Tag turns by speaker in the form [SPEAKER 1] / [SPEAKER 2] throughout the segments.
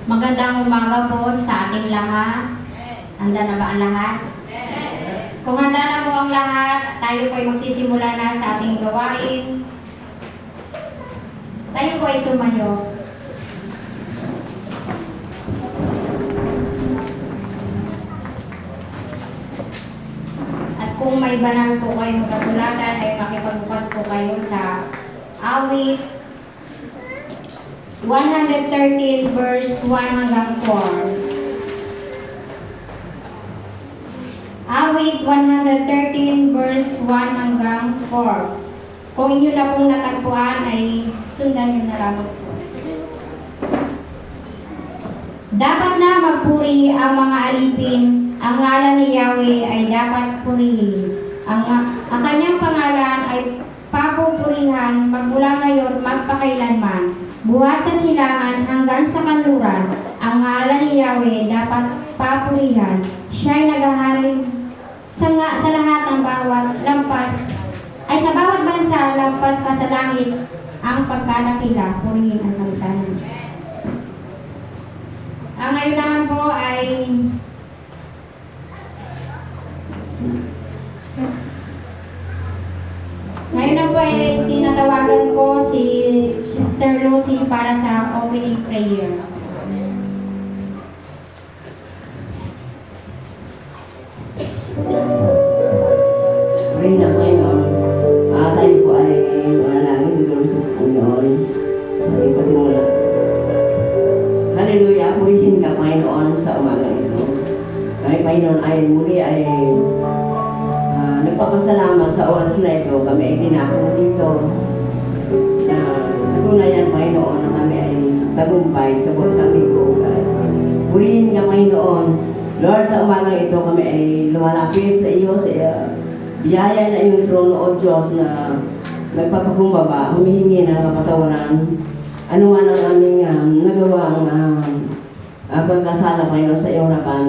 [SPEAKER 1] Magandang umaga po sa ating lahat. Handa na ba ang lahat? Kung handa na po ang lahat, tayo po ay magsisimula na sa ating gawain. Tayo po ay tumayo. At kung may banal po kayong kasulatan, ay makipagbukas po kayo sa awit 113 verse 1 hanggang 4. Awit 113 verse 1 hanggang 4. Kung inyo na pong natagpuan ay sundan nyo na lang po. Dapat na magpuri ang mga alipin, ang ngalan ni Yahweh ay dapat purihin. Ang kanyang pangalan ay papupurihan magmula ngayon magpakailanman. Buhat sa silangan hanggang sa kanluran, ang ngalan ni Yahweh dapat papurihan. Siya'y naghahari sa lahat ng bawat lampas, ay sa bawat bansa lampas pa sa langit ang pagkadakila, purihin ang salita ng Diyos. Ang ngayon naman po ay ngayon na po ay tinatawagan ko si Sister Lucy para sa opening prayer.
[SPEAKER 2] Ngayon na ngayon, tayo po ay manalangin, tutulong sa Panginoon. Ating pasimula. Hallelujah, purihin ka Panginoon sa umaga ito. Kami Panginoon ay muli ay nagpapasalamat sa oras na ito. Kami ay dinako dito. Natunayan Panginoon na kami ay tagumpay sa bursang linggo. Purihin ka Panginoon. Lord, sa umaga ito kami ay lumalapit sa iyo sa biyaya na iyong trono o Diyos na nagpapakumbaba, humihingi ng kapatawaran. Ano man ang aming nagawang pagkasala Panginoon sa iyong harapan.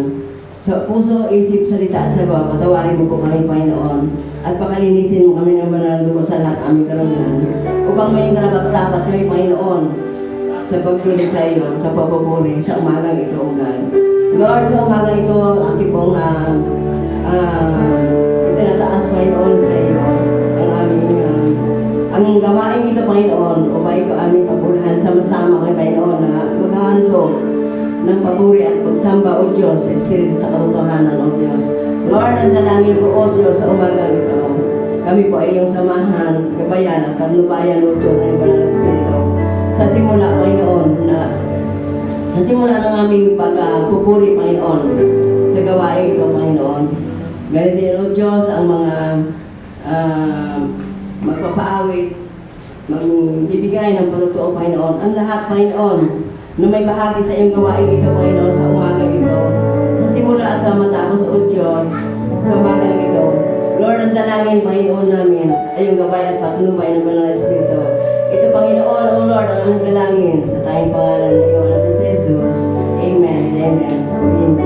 [SPEAKER 2] Sa puso, isip, salita at sagot, patawarin mo po kami, Panginoon, at pakalinisin mo kami ng banal dugo sa lahat aming karamihan. Upang may karapat-dapat kami, Panginoon, sa pagtuloy sa iyo, sa pagpupuri, sa umagang ito, O God. Lord, sa umagang ito, ang tipong itinataas, Panginoon, sa iyo, ang gawain ito, Panginoon, upang ikaw aming papurahan sama-sama kay Panginoon na maghahandog ng papuri at pagsamba, O Diyos, sa Espiritu sa katotohanan, O Diyos. Lord, ang dalangin ko, O Diyos, sa umagang ito, kami po ay iyong samahan, gabayan at karnubayan, O Diyos, ng Banal na Espiritu. Sa simula, Panginoon, sa simula ng aming pagpupuri, Panginoon, sa gawain ito, Panginoon. Ganito din, O Diyos, ang mga magpapaawit, magbibigay ng pagtotoo, Panginoon. Ang lahat, Panginoon, na may bahagi sa iyong gawain ito, Panginoon, sa umaga ito. Sa simula at sa matapos, O Diyos, sa umaga ito. Lord, ang dalangin, Panginoon namin, ay yung gabay at patnubay ng Banal na Espiritu. Ito, Panginoon, O Lord, ang aming dalangin sa tayong pangalan ng iyong anak na si Jesus. Amen. Amen. Amen.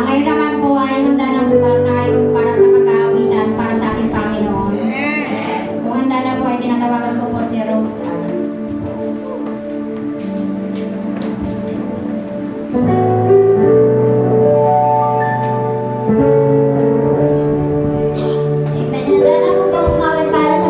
[SPEAKER 1] Ngayon naman po ay handa na po ba tayo para sa pag-aawitan para sa ating Panginoon. Kung handa na po ay tinatawagan ko po si Rose. Handa na po ba umawit para sa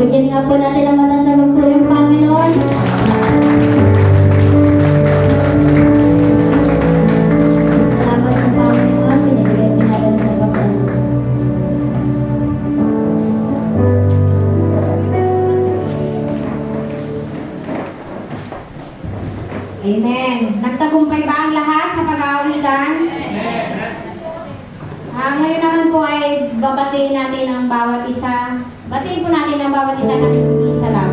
[SPEAKER 3] Bigyan nga po natin ang matas na magpuri ang Panginoon. Salamat sa Panginoon, pinibigay natin sa pasan.
[SPEAKER 1] Amen. Nagtagumpay ba ang lahat sa pag-aawitan? Ngayon naman po ay babatiin natin ang bawat isa. Batiin po natin ang bawat isa ng isa lang.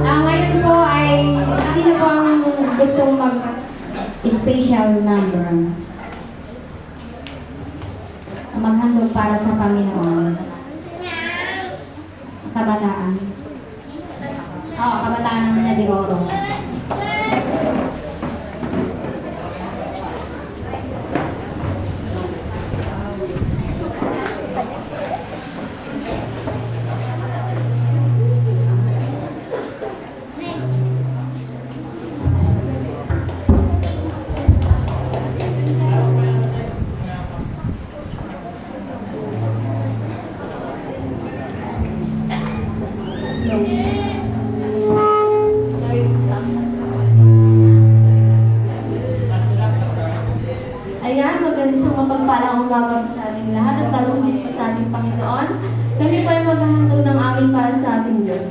[SPEAKER 1] Ngayon po ay sino po ang gustong mag-special number? Maghandog para sa Panginoon. Kabataan. Oo, kabataan ng Nadia Oro.
[SPEAKER 3] Ayan, magandang mapagpalang umaga po sa ating lahat at lalong po sa ating Panginoon. Kami po ay maghahandog ng amin para sa ating Diyos.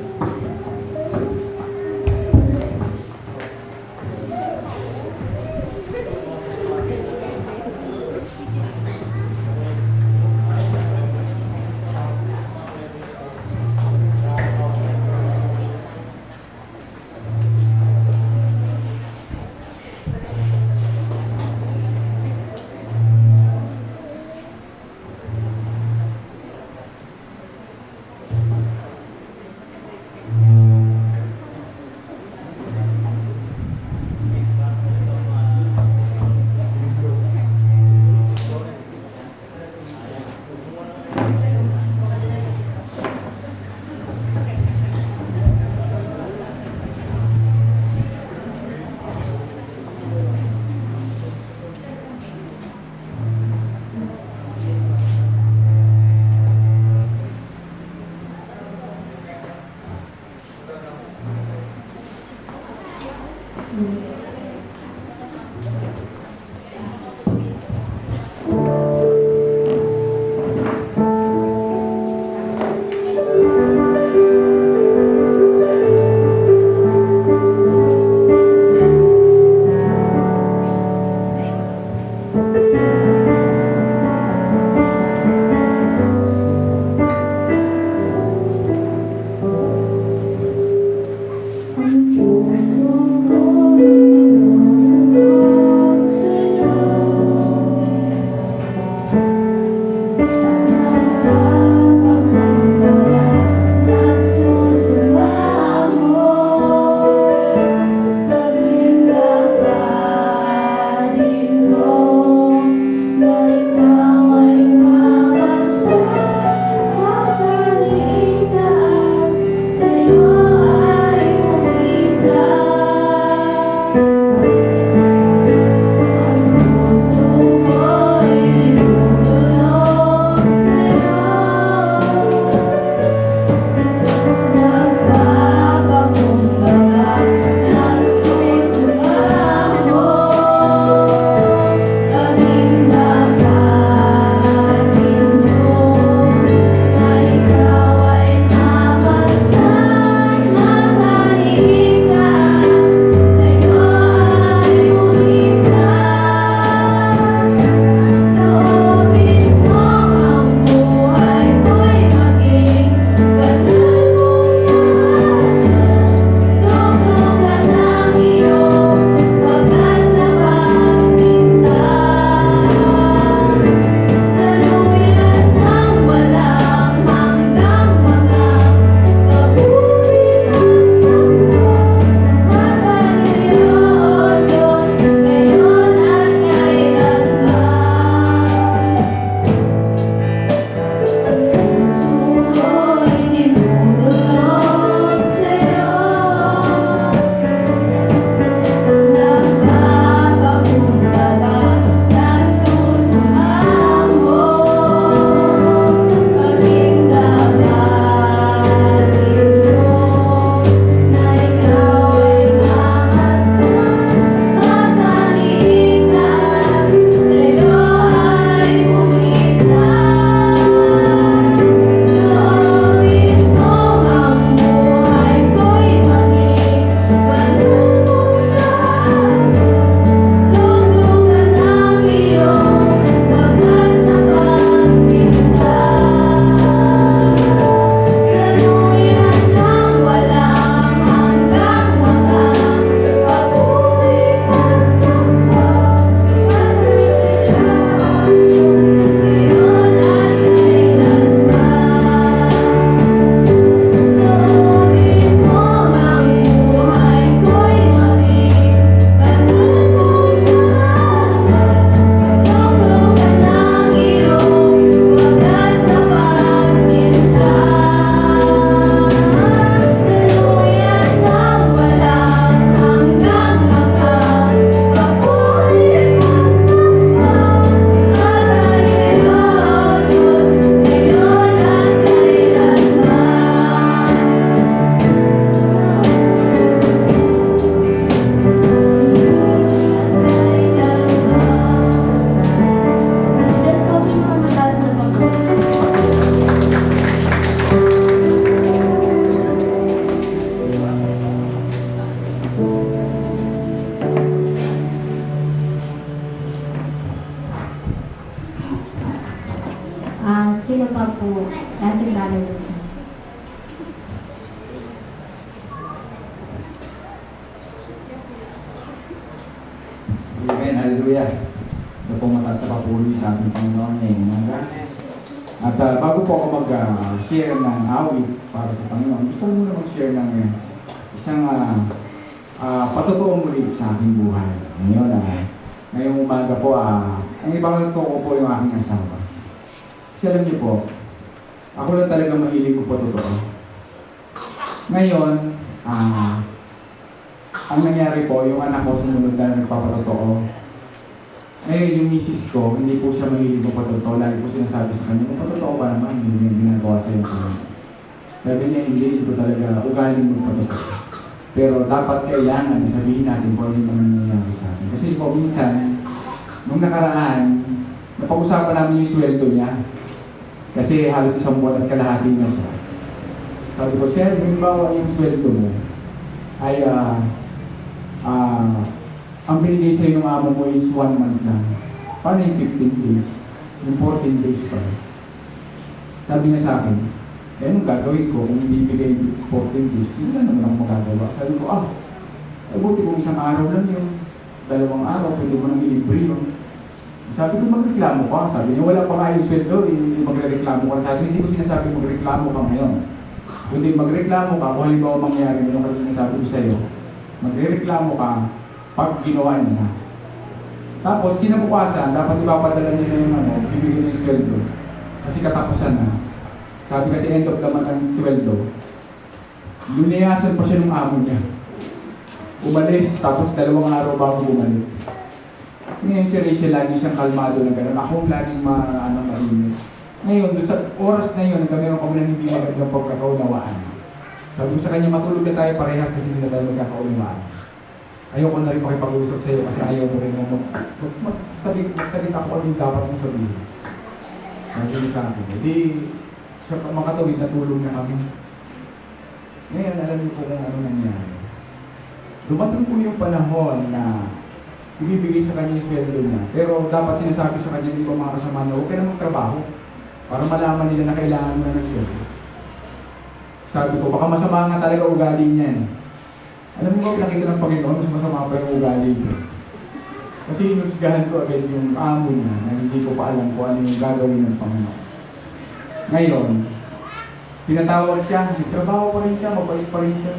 [SPEAKER 4] Ang puso ko Hallelujah. Sa pumatas na papuri sa ating Panginoon ngayong umaga. At bago po ako mag-share ng awit para sa Panginoon, gusto ko muna mag-share ng isang patotoo muli sa aking buhay. Ngayong umaga po, ang ibang totoo ko po yung aking asawa. Kasi alam niyo po, ako lang talaga mahilig ko po totoo. Ngayon, ang nangyari po, yung anak ko sumunod na nagpapatotoo. Ngayon, yung misis ko, hindi po siya mahilig magpatotoo. Lagi po sinasabi sa kanya, magpatotoo ba naman? Hindi yung ginagawa sa'yo ko. Sabi niya, hindi ko talaga ugaling magpatotoo. Pero dapat kailangan sabihin natin kung ano yung nangyayari sa atin. Kasi po, minsan, nung nakaraan, napag-usapan namin yung sweldo niya. Kasi halos isang buwan at kalahati na siya. Sabi ko, Sir, halimbawa yung sweldo mo ay ang binigay sa'yo ng amo mo is 1 month lang. Paano yung 15 days? Yung 14 days pa. Sabi niya sa akin, anong gagawin ko kung hindi bigay 14 days? Hindi na naman ako magagawa. Sabi ko, buti kung isang araw lang yun. 2 araw, pwede mo nang ilibre yun. Sabi ko, magreklamo ka. Sabi niya, wala pa nga yung sweldo, magreklamo ka. Sabi hindi ko sinasabi magreklamo ka ngayon. Kundi magreklamo ka, kung halimbawa mangyari mo kasi sinasabi ko sa'yo, magreklamo ka pag ginawa niya na. Tapos, kinabukasan, dapat ipapadala niya na yung bibigyan niya yung sweldo. Kasi katapusan na. Sabi kasi end of the month ang sweldo. Luniyasan pa siya ng amo niya. Umalis, tapos 2 araw bago bumalik. Ngayon si Rachel, lagi siyang kalmado na gano'n. Ako laging mainit. Ngayon, doon sa oras na yun, kami ng hindi magandang pagkakaunawaan. Sabi ko sa kanya, matulog na tayo parehas kasi hindi na tayo magkakaunawaan. Ayoko na rin makipag-usap sa iyo kasi ayaw mo rin magsalita ko ano yung dapat mong sabihin. Sabi sa akin, hindi, sa makatawid na tulong na kami. Ngayon, alam niyo po kung ano nangyari. Dumating po yung panahon na ibibigay sa kanya yung sweldo niya. Pero dapat sinasabi sa kanya, hindi ko mga kasama niya, huwag ka na magtrabaho para malaman nila na kailangan mo na ng sweldo. Sabi ko, baka masama nga talaga ugali niya eh. Alam mo ba, pinakita ng Panginoon, mas masama pa yung ugali niya. Kasi inusgahan ko agad yung amo niya na hindi ko pa alam kung ano yung gagawin ng Panginoon. Ngayon, tinatawag siya, trabaho pa rin siya, mabait pa rin siya.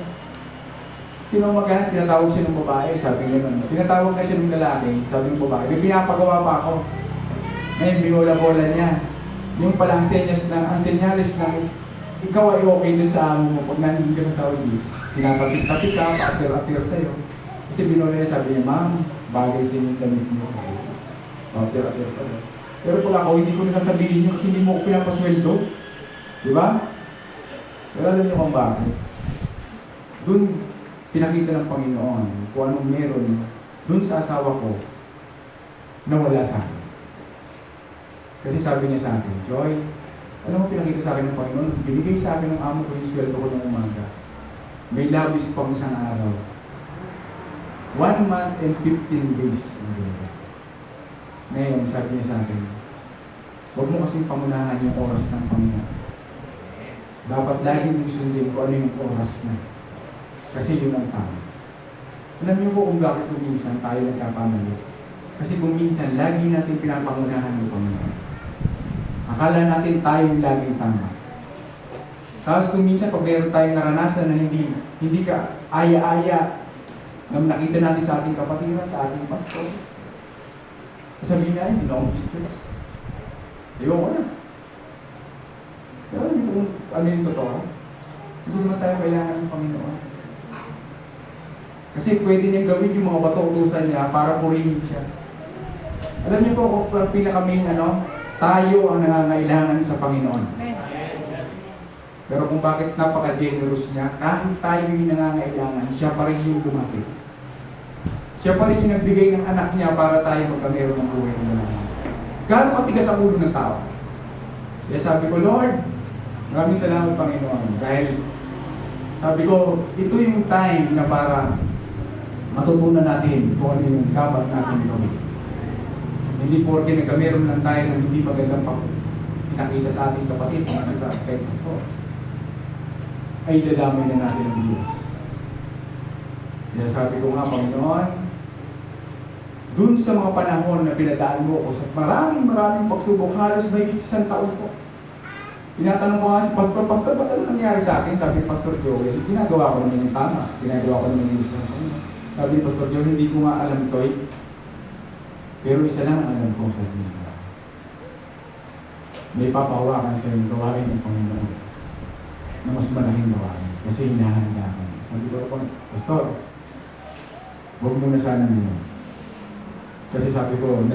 [SPEAKER 4] Kinumagahan, tinatawag siya ng babae, sabi niya nun. Tinatawag na siya ng lalaki, sabi ng babae, may pinapagawa pa ako. Ngayon, binola-bola niya. Yung palang senyas na, ang senyalis na ikaw ay okay dun sa amo mo pag nandun ka sa Saudi. Pinapatid-patid ka, pa-appear sa'yo. Kasi binola niya, sabi niya, ma'am, bagay sa inyo damit mo. Pa-appear pa rin. Pero pag ako, hindi ko nasasabihin niyo kasi hindi mo ko pinapasweldo. Di ba? Pero alam niyo kung bakit. Doon, pinakita ng Panginoon kung anong meron doon sa asawa ko na wala sa akin. Kasi sabi niya sa akin, Joy, alam mo pinakita sa akin ng Panginoon, binigay sa akin ng amo ko yung sweldo ko ng umaga. May labis pang isang araw. 1 month and 15 days. Ngayon, sabi niya sa akin, huwag mo kasing pamunahan yung oras ng Panginoon. Dapat laging sundin ko ano yung oras na. Kasi yun ang tama. Alam niyo po kung bakit kung minsan tayo nagkakamali. Kasi kung minsan, lagi natin pinapangunahan ng Panginoon. Akala natin tayong laging tama. Tapos kung minsan, pag meron tayong naranasan na hindi ka aya-aya na nakita natin sa ating kapatiran, sa ating pastor, sabihin na, hindi na akong church. Ayoko na. Pero hindi kung ano yung totoo. Hindi naman tayo kailangan ng Panginoon. Kasi pwede niyang gawin yung mga bato-utusan niya para purihin siya. Alam niyo po kung pinaka-main tayo ang nangangailangan sa Panginoon. Pero kung bakit napaka-generous niya, kahit tayo yung nangangailangan, siya pa rin yung lumapit. Siya pa rin yung nagbigay ng anak niya para tayo magkameron ng buhay ng mga. Gaano katigas ang ulo ng tao? Kaya sabi ko, Lord, maraming salamat Panginoon. Dahil sabi ko, ito yung time na para matutunan natin kung ano yung dapat natin gawin. Hindi porke nagkameron lang tayo ng hindi magandang pinakita sa ating kapatid, mga kahit pasto, ay dadamay na natin ang Diyos. Kaya sabi ko nga, Panginoon, dun sa mga panahon na pinadaan mo ko sa maraming pagsubok, halos may 1 taon po. Tinatanong ko nga si Pastor, Pastor, ba't ano nangyari sa akin? Sabi ni Pastor Joel, ginagawa ko naman yung tama. Ginagawa ko naman yung gusto ko. Sabi ni Pastor Joel, hindi ko nga alam ito eh. Pero isa lang ang alam ko sa Diyos. May papahawakan siya yung gawain ng Panginoon na mas malaking gawain. Kasi hinahanda ka. Sabi ko po, Pastor, huwag mo na sana ngayon. Kasi sabi ko,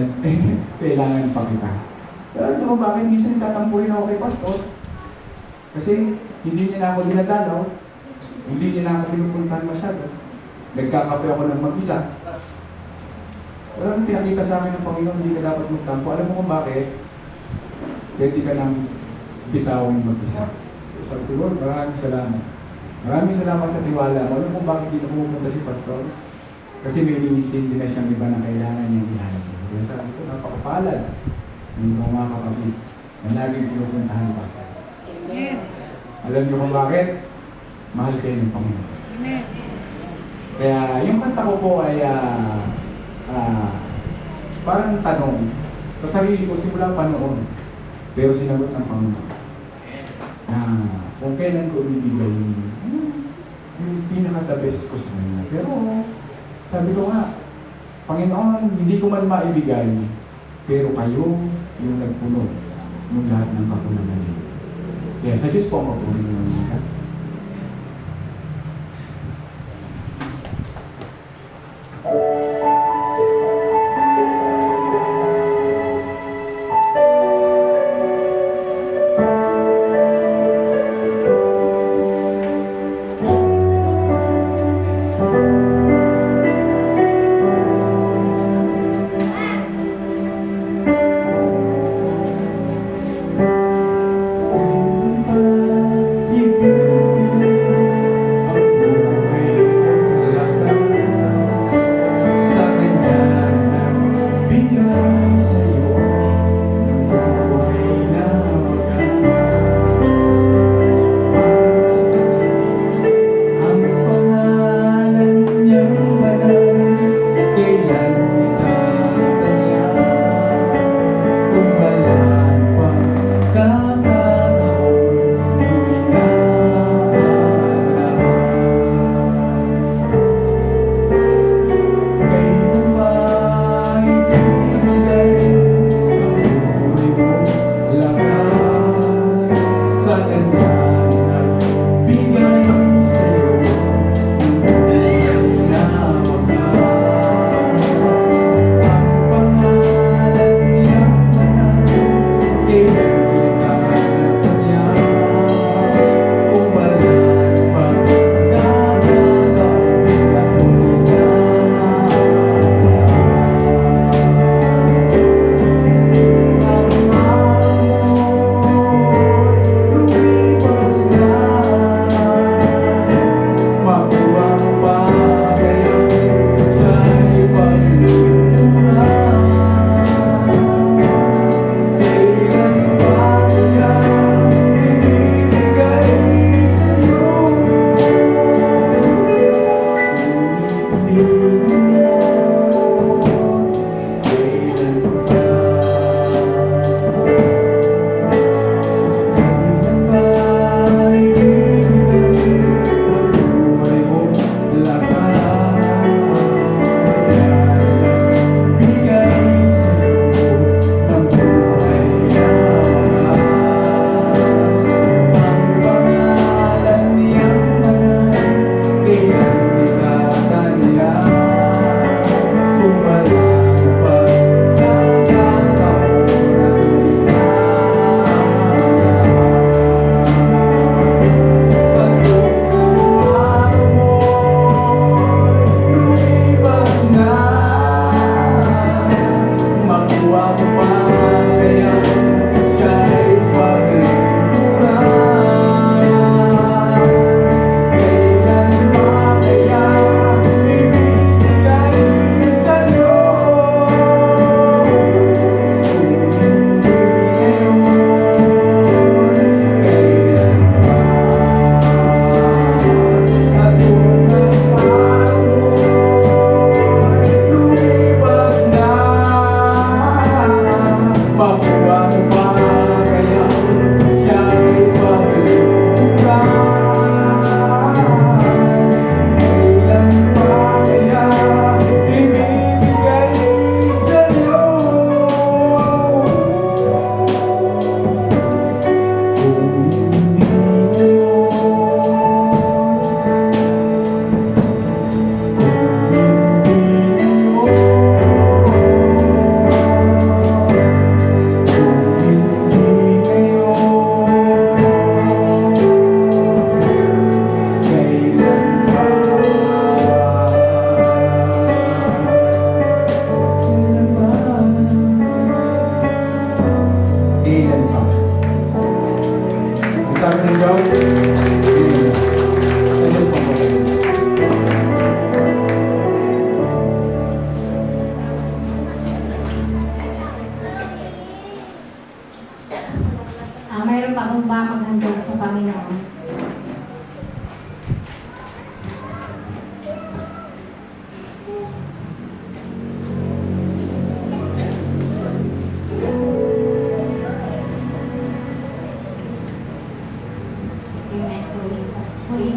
[SPEAKER 4] kailangan pa kita. Pero alam mo bakit minsan tatampuhin ako kay Pastor? Kasi hindi niya na ako dinadalaw, hindi niya na ako pinupuntahan masyado. Nagkakape ako ng mag-isa. Pero ang pinakita sa akin ng Panginoon, hindi ka dapat magtampo. Alam mo kung bakit? Pwede ka nang bitawin mag-isa. Sabi ko, Lord, maraming salamat. Maraming salamat sa tiwala mo. Alam mo kung bakit dito pumunta si Pastor? Kasi may limitin din na siyang iba na kailangan niyang ihalap. Kaya sabi ko, napakapalad ng mga kapatid na laging pinupuntahan ni Pastor.
[SPEAKER 5] Amen.
[SPEAKER 4] Alam niyo kung bakit? Mahal kayo ng Panginoon.
[SPEAKER 5] Amen.
[SPEAKER 4] Kaya yung kanta ko po ay parang tanong sa sarili ko simula pa noon. Pero sinagot ng Panginoon na kung kailan ko ibibigay yung pinaka-the best ko sa kanya. Pero sabi ko nga, Panginoon, hindi ko man maibigay, pero kayo yung nagpuno ng lahat ng kakulangan niyo. Kaya sa Diyos po ang mapunin ng mga.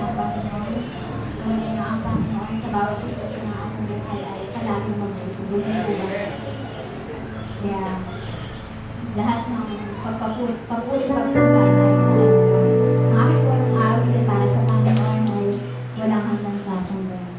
[SPEAKER 5] ng Panginoon. Tunay na ang Panginoon sa bawat sitwasyon ng ating buhay ay palaging magbubulong. Kaya lahat ng papuri pagsambahan ay sa Panginoon. Ang aking punong awit ay para sa Panginoon ay walang hanggang sasambahan.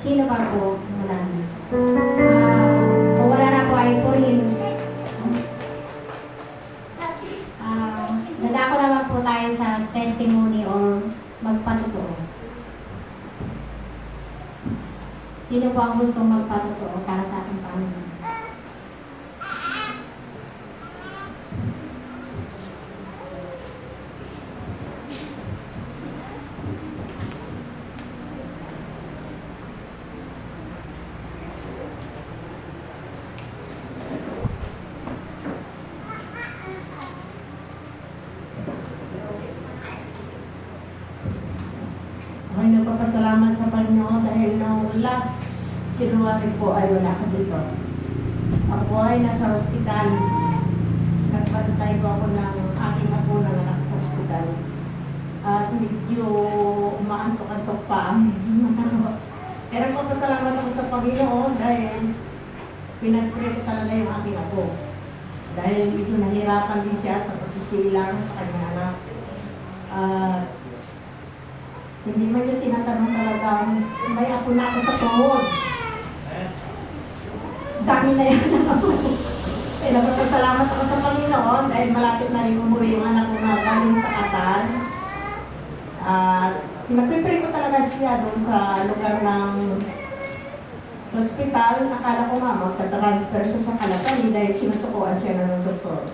[SPEAKER 1] Sino ba po? Wala na. Kung wala na po ay purihin. Dadako naman po tayo sa testimony or magpatotoo. Sino po ang gustong magpatotoo para sa ating Panginoon?
[SPEAKER 6] Ay, nagpapasalamat sa Panginoon dahil nung last January po ay wala ka dito. Ako ay nasa ospital. Nagpantay po ako ng aking apo na anak sa ospital. At medyo umaantok-antok pa. Pero nagpapasalamat ako sa Panginoon dahil pinag-pray ko talaga yung aking apo. Dahil medyo nahirapan din siya sa pagsisilang sa kanyang anak. Hindi man yung tinatanong talaga, may ako na ako sa tuhod. Dami na yan ako. Eh, nagpapasalamat ako sa Panginoon dahil malapit na rin umuwi yung anak ko na galing sa Qatar. At pinagpipray ko talaga siya doon sa lugar ng hospital. Akala ko nga magta-transfer siya sa Calatan dahil sinusukuan siya ng doktor.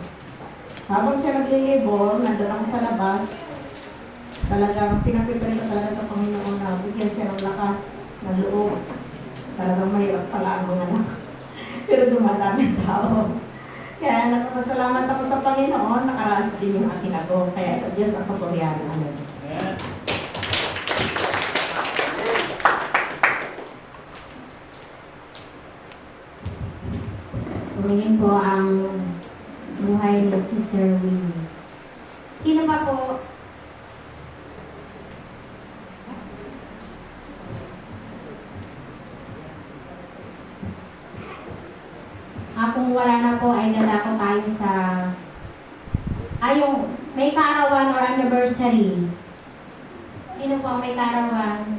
[SPEAKER 6] Habang siya naglilibor, nandun ako sa labas. Talagang pinagpipray ko talaga sa Panginoon na bigyan siya ng lakas, ng loob. Talagang mahirap pala ang mga anak. Pero dumadami tao. Kaya nagpapasalamat ako sa Panginoon, nakaraas din yung aking ako. Kaya sa Diyos ang papurihan namin.
[SPEAKER 1] Purihin po ang buhay ni Sister Winnie. Sino pa po? Kung wala na po ay dadako tayo sa yung may kaarawan or anniversary. Sino po ang may kaarawan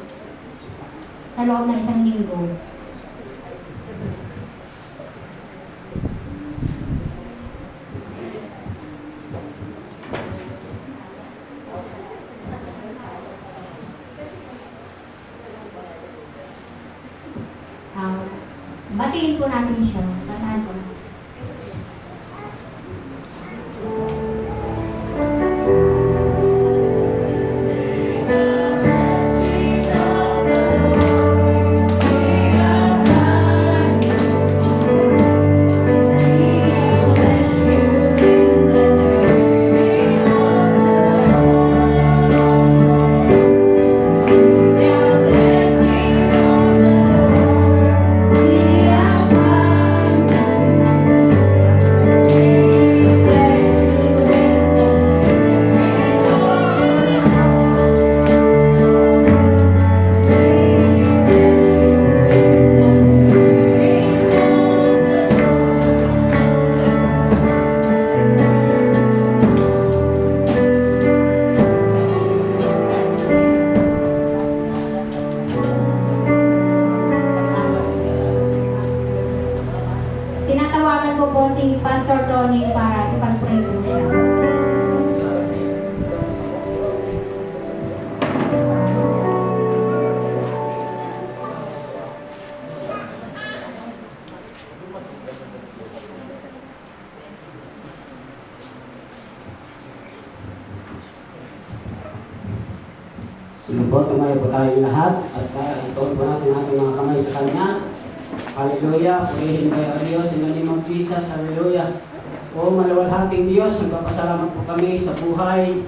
[SPEAKER 1] sa loob ng isang linggo? Batiin po natin siya. Tatahan po. Tinatawagan ko po si Pastor Tony para ipag-pray po siya.
[SPEAKER 7] Silubot tumayo po tayong lahat at ituon po natin ating mga kamay sa Kanya. Hallelujah. Purihin kayo ang Diyos in the name of Jesus. Hallelujah. O maluwalhating Diyos, nagpapasalamat po kami sa buhay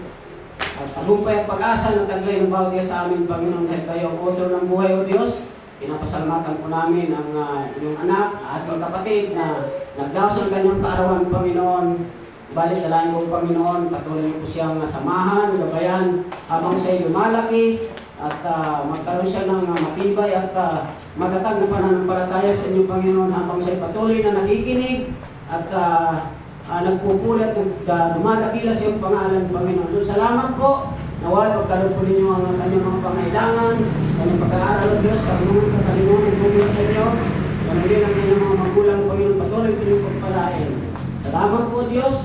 [SPEAKER 7] at tagumpay at pag-asa ng taglay ng bawat isa sa amin, Panginoon, dahil kayo ang author ng buhay, O Diyos. Pinapasalamatan po namin ang inyong anak, ating kapatid na nagdaos ng kanyang kaarawan, Panginoon. Balik dalayan po, Panginoon, patuloy po siyang samahan, gabayan, habang siya'y lumalaki at magkaroon siya ng matibay at matatag na pananampalataya sa inyong Panginoon habang siya'y patuloy na nakikinig at nagpupuli at dumadakila sa iyong pangalan, Panginoon. So, salamat po. Naway, pagkaroon po ninyo ang kanyang mga pangailangan, kanyang pag-aaral ng Diyos, kakalimutan po ninyo sa inyo. Ganun din ang kanyang mga magulang, Panginoon, patuloy po ninyo pagpalain. Salamat po, Diyos.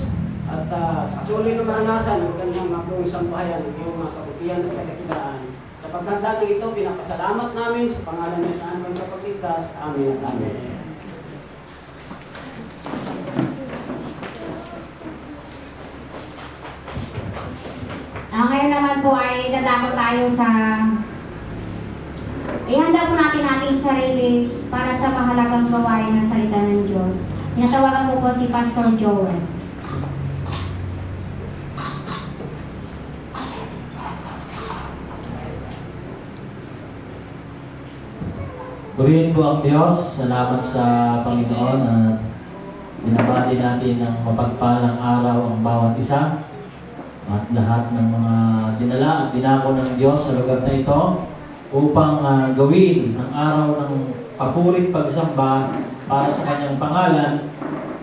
[SPEAKER 7] At patuloy na maranasan ang kanyang mabuong sambahayan, ang iyong mga kabutihan at kadakilaan. Sa pagkandang ito, pinapasalamat namin sa pangalan niyo sa aming kapagligtas. Amen at amen.
[SPEAKER 1] Ngayon naman po ay dadako tayo sa ihanda po natin ating sarili para sa mahalagang gawain ng salita ng Diyos. Tinatawagan ko po si Pastor Joel.
[SPEAKER 8] Purihin po ang Diyos. Salamat sa Panginoon at binabati natin ng mapagpalang araw ang bawat isa at lahat ng mga dinala at dinako ng Diyos sa lugar na ito upang gawin ang araw ng papurit pagsamba para sa kanyang pangalan.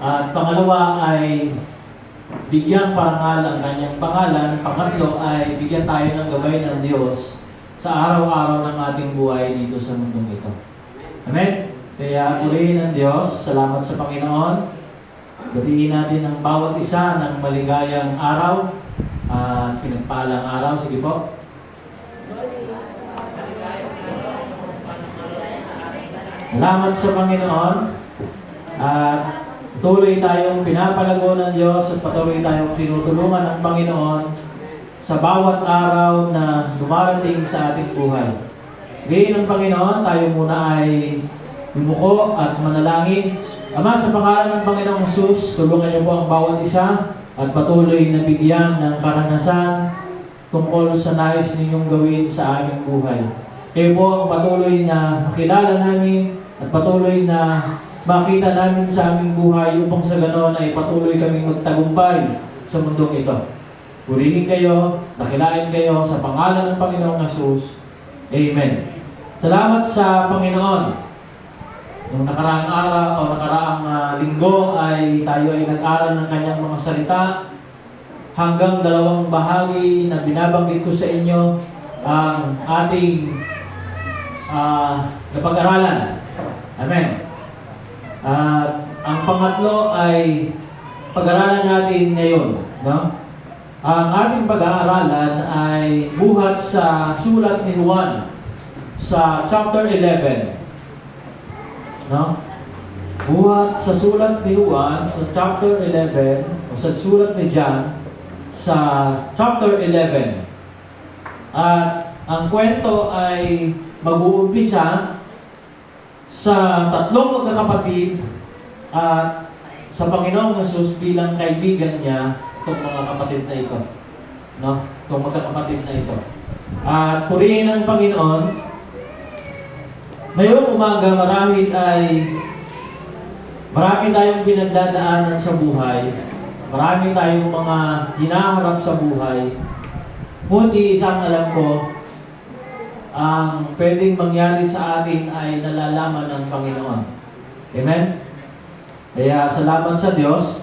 [SPEAKER 8] At pangalawa ay bigyang parangal ang kanyang pangalan. Pangatlo ay bigyan tayo ng gabay ng Diyos sa araw-araw ng ating buhay dito sa mundong ito. Amen? Kaya purihin ang Diyos. Salamat sa Panginoon. Batiin natin ang bawat isa ng maligayang araw at pinagpalang araw. Sige po. Salamat sa Panginoon at patuloy tayong pinapalago ng Diyos at patuloy tayong tinutulungan ng Panginoon sa bawat araw na dumarating sa ating buhay. Ngayon ng Panginoon, tayo muna ay yumuko at manalangin. Ama, sa pangalan ng Panginoong Hesus, tulungan niyo po ang bawat isa at patuloy na bigyan ng karanasan tungkol sa nais ninyong gawin sa aming buhay. Kayo po ang patuloy na makilala namin at patuloy na makita namin sa aming buhay upang sa ganoon ay patuloy kaming magtagumpay sa mundong ito. Purihin kayo, dakilain kayo sa pangalan ng Panginoong Hesus. Amen. Salamat sa Panginoon. Noong nakaraang araw o nakaraang linggo ay tayo ay nag-aral ng kanyang mga salita. Hanggang 2 bahagi na binabanggit ko sa inyo ang ating napag-aralan. Amen. At ang pangatlo ay pag-aralan natin ngayon. No? Ang ating pag-aaralan ay buhat sa sulat ni Juan sa chapter 11. No? Buhat sa sulat ni Juan sa chapter 11 o sa sulat ni John sa chapter 11. At ang kwento ay mag-uumpisa sa 3 magkakapatid at sa Panginoong Hesus bilang kaibigan niya itong mga kapatid na ito. No? Itong magkakapatid na ito. At purihin ng Panginoon. Ngayong umaga marami tayong pinagdadaanan sa buhay. Marami tayong mga hinaharap sa buhay. Ngunit isang alam ko, ang pwedeng mangyari sa atin ay nalalaman ng Panginoon. Amen? Kaya salamat sa Diyos.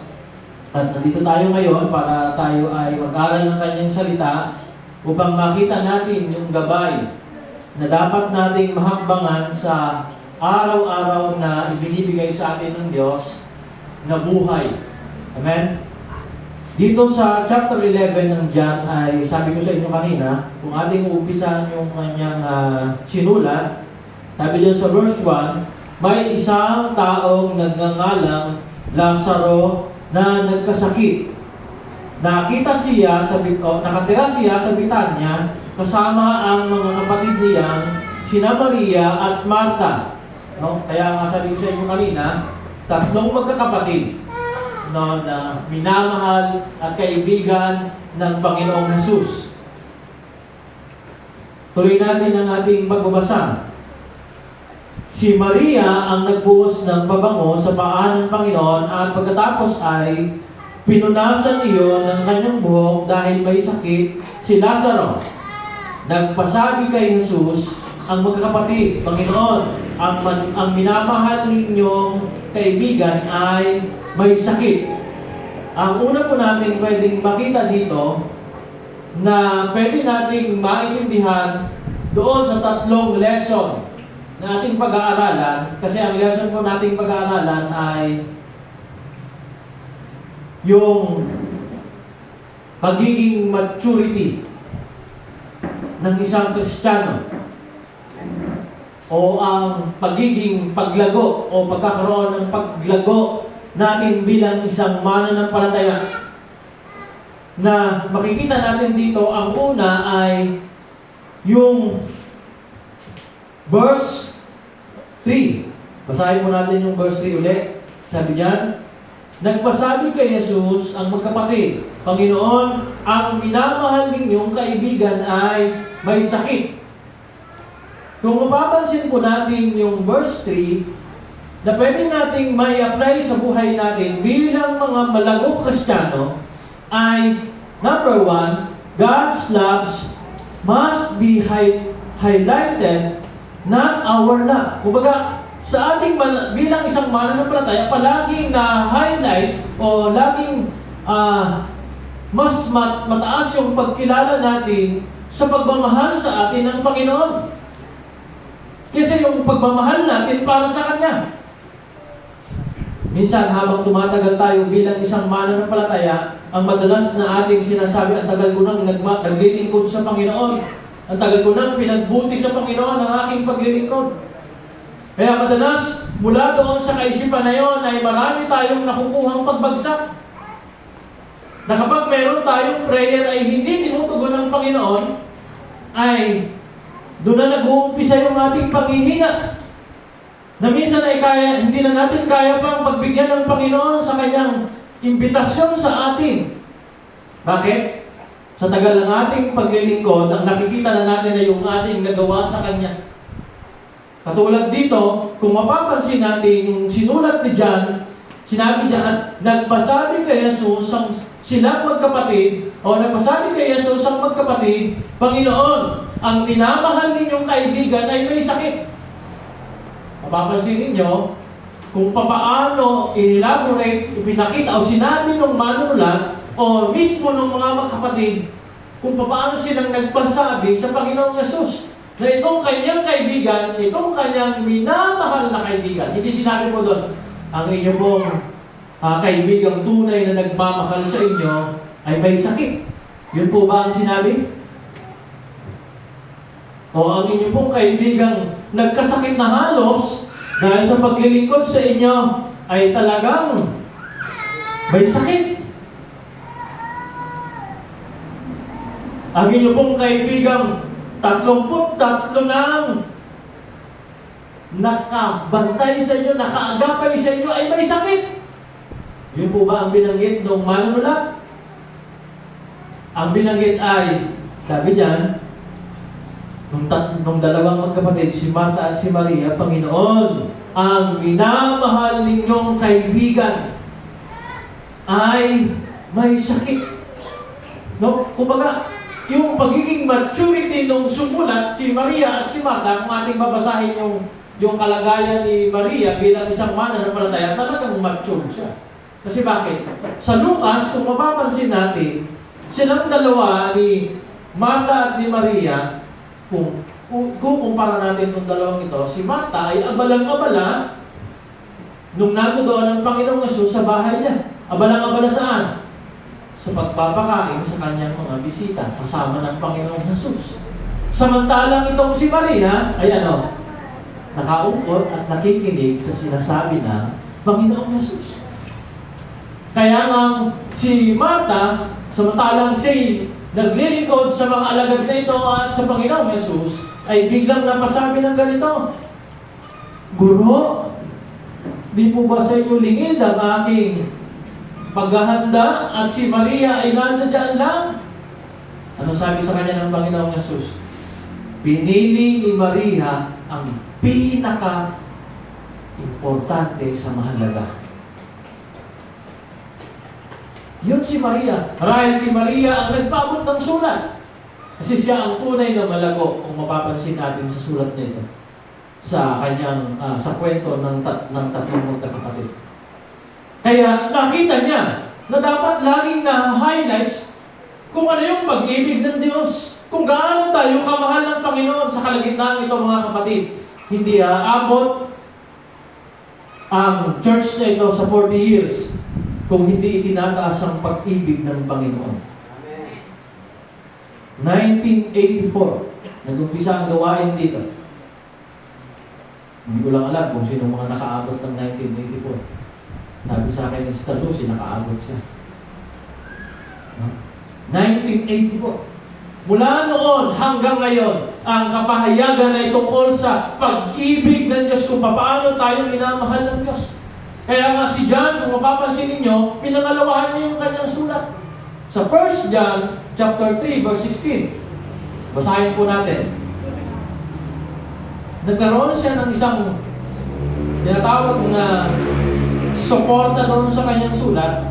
[SPEAKER 8] At nandito tayo ngayon para tayo ay mag-aral ng kanyang salita upang makita natin yung gabay na dapat nating mahakbangan sa araw-araw na ibinibigay sa atin ng Diyos na buhay. Amen? Dito sa chapter 11 ng John ay sabi ko sa inyo kanina, kung ating uumpisahan yung kanyang sinulat, sabi dyan sa verse 1, may isang taong nagngangalang Lazaro na nagkasakit. Nakatira siya sa Betania kasama ang mga kapatid niyang sina Maria at Marta. No? Kaya nga sabi ko sa inyo kanina, 3 magkakapatid no, na minamahal at kaibigan ng Panginoong Hesus. Tuloy natin ang ating pagbabasa. Si Maria ang nagbuhos ng pabango sa paa ng Panginoon at pagkatapos ay pinunasan iyon ng kanyang buhok dahil may sakit si Lazaro. Nagpasabi kay Jesus ang magkakapatid, Panginoon, ang minamahal ninyong kaibigan ay may sakit. Ang una po natin pwedeng makita dito na pwede nating maintindihan doon sa 3 lesson na ating pag-aaralan, kasi ang lesson po nating pag-aaralan ay yung pagiging maturity ng isang Kristiyano o ang pagiging paglago o pagkakaroon ng paglago natin bilang isang mananampalataya. Na makikita natin dito, ang una ay yung verse 3. Basahin po natin yung verse 3 ulit. Sabi diyan, nagpasabi kay Jesus ang magkapatid, Panginoon, ang minamahal ninyong kaibigan ay may sakit. Kung mapapansin po natin yung verse 3, na pwede nating may apply sa buhay natin bilang mga malagong Kristiyano, ay number 1, God's loves must be highlighted, not our love. Kumbaga, sa ating bilang isang mananampalataya, palaging na-highlight o laging mas mataas yung pagkilala natin sa pagmamahal sa atin ng Panginoon. Kasi yung pagmamahal natin para sa Kanya. Minsan, habang tumatagal tayo bilang isang mananampalataya, ang madalas na ating sinasabi, ang tagal ko nang naglilingkod sa Panginoon. Ang tagal ko nang pinagbuti sa Panginoon ang aking paglilingkod. Kaya madalas, mula doon sa kaisipan na yon ay marami tayong nakukuhang pagbagsak. Na kapag meron tayong prayer ay hindi tinutugon ng Panginoon, ay doon na nag-uumpisa yung ating paghihina. Na minsan ay hindi na natin kaya pang pagbigyan ng Panginoon sa kanyang imbitasyon sa atin. Bakit? Sa tagal ng ating paglilingkod, ang nakikita na natin ay yung ating nagawa sa Kanya. Katulad dito, kung mapapansin natin yung sinulat ni John, sinabi diyan, nagpasabi kay Jesus ang silang magkapatid, o nagpasabi kay Jesus ang magkapatid, Panginoon, ang minamahal ninyong kaibigan ay may sakit. Mapapansin ninyo, kung papaano elaborate, ipinakita o sinabi ng manunulat o mismo ng mga magkapatid kung paano silang nagpasabi sa Panginoong Yesus na itong kanyang kaibigan, itong kanyang minamahal na kaibigan. Hindi sinabi mo doon, ang inyo pong kaibigang tunay na nagmamahal sa inyo ay may sakit. Yun po ba ang sinabi? O ang inyo pong kaibigang nagkasakit na halos dahil sa paglilingkod sa inyo ay talagang may sakit. Ang inyo pong kaibigang 33 nang nakabantay sa inyo, nakaagapay sa inyo ay may sakit. Yun po ba ang binanggit ng manunulat? Ang binanggit ay, sabi diyan, nung dalawang magkapatid, si Martha at si Maria, Panginoon, ang minamahal ninyong kaibigan ay may sakit. No? Kumbaga, yung pagiging maturity nung sumulat, si Maria at si Martha, kung ating babasahin yung kalagayan ni Maria bilang isang mananampalataya, talagang matured siya. Kasi bakit? Sa Lucas, kung mapapansin natin, silang dalawa ni Martha at ni Maria, kung kumpara natin itong dalawang ito, si Martha ay abalang-abala nung nagudoon ang Panginoong Yesus sa bahay niya. Abalang-abala saan? Sa pagpapakain sa kanyang mga bisita, kasama ng Panginoong Yesus. Samantalang itong si Maria ay nakaungkot at nakikinig sa sinasabi ng Panginoong Yesus. Kaya nga si Martha, samantalang si naglilingkod sa mga alagad na ito at sa Panginoong Yesus, ay biglang napasabi ng ganito, Guro, di po ba sa inyo lingid ang aking paghahanda at si Maria ay nandiyan lang? Ano sabi sa kanya ng Panginoong Yesus? Pinili ni Maria ang pinaka-importante sa mahalaga. Yun si Maria. Marahil si Maria ang nagpabot ng sulat. Kasi siya ang tunay na malago, kung mapapansin natin sa sulat nito. Sa kanyang, sa kwento ng tatlong magkakapatid. Kaya nakita niya na dapat laging na-highlights kung ano yung pag-ibig ng Diyos. Kung gaano tayo kamahal ng Panginoon sa kalagitnaan ito, mga kapatid. Hindi aabot ang church na ito sa 40 years kung hindi itinataas ang pag-ibig ng Panginoon. 1984, nag-umpisa ang gawain dito. Hindi ko lang alam kung sino mga nakaabot ng 1984. Sabi sa akin ni Sister Lucy, nakaabot siya. 1984. Mula noon hanggang ngayon, ang kapahayagan ay tungkol sa pag-ibig ng Diyos, kung paano tayo minamahal ng Diyos. Kaya nga si John, kung mapapansin ninyo, pinangalawahan niya yung kanyang sulat. Sa 1 John chapter 3, verse 16. Basahin po natin. Nagkaroon siya ng isang tinatawag na suporta doon sa kanyang sulat.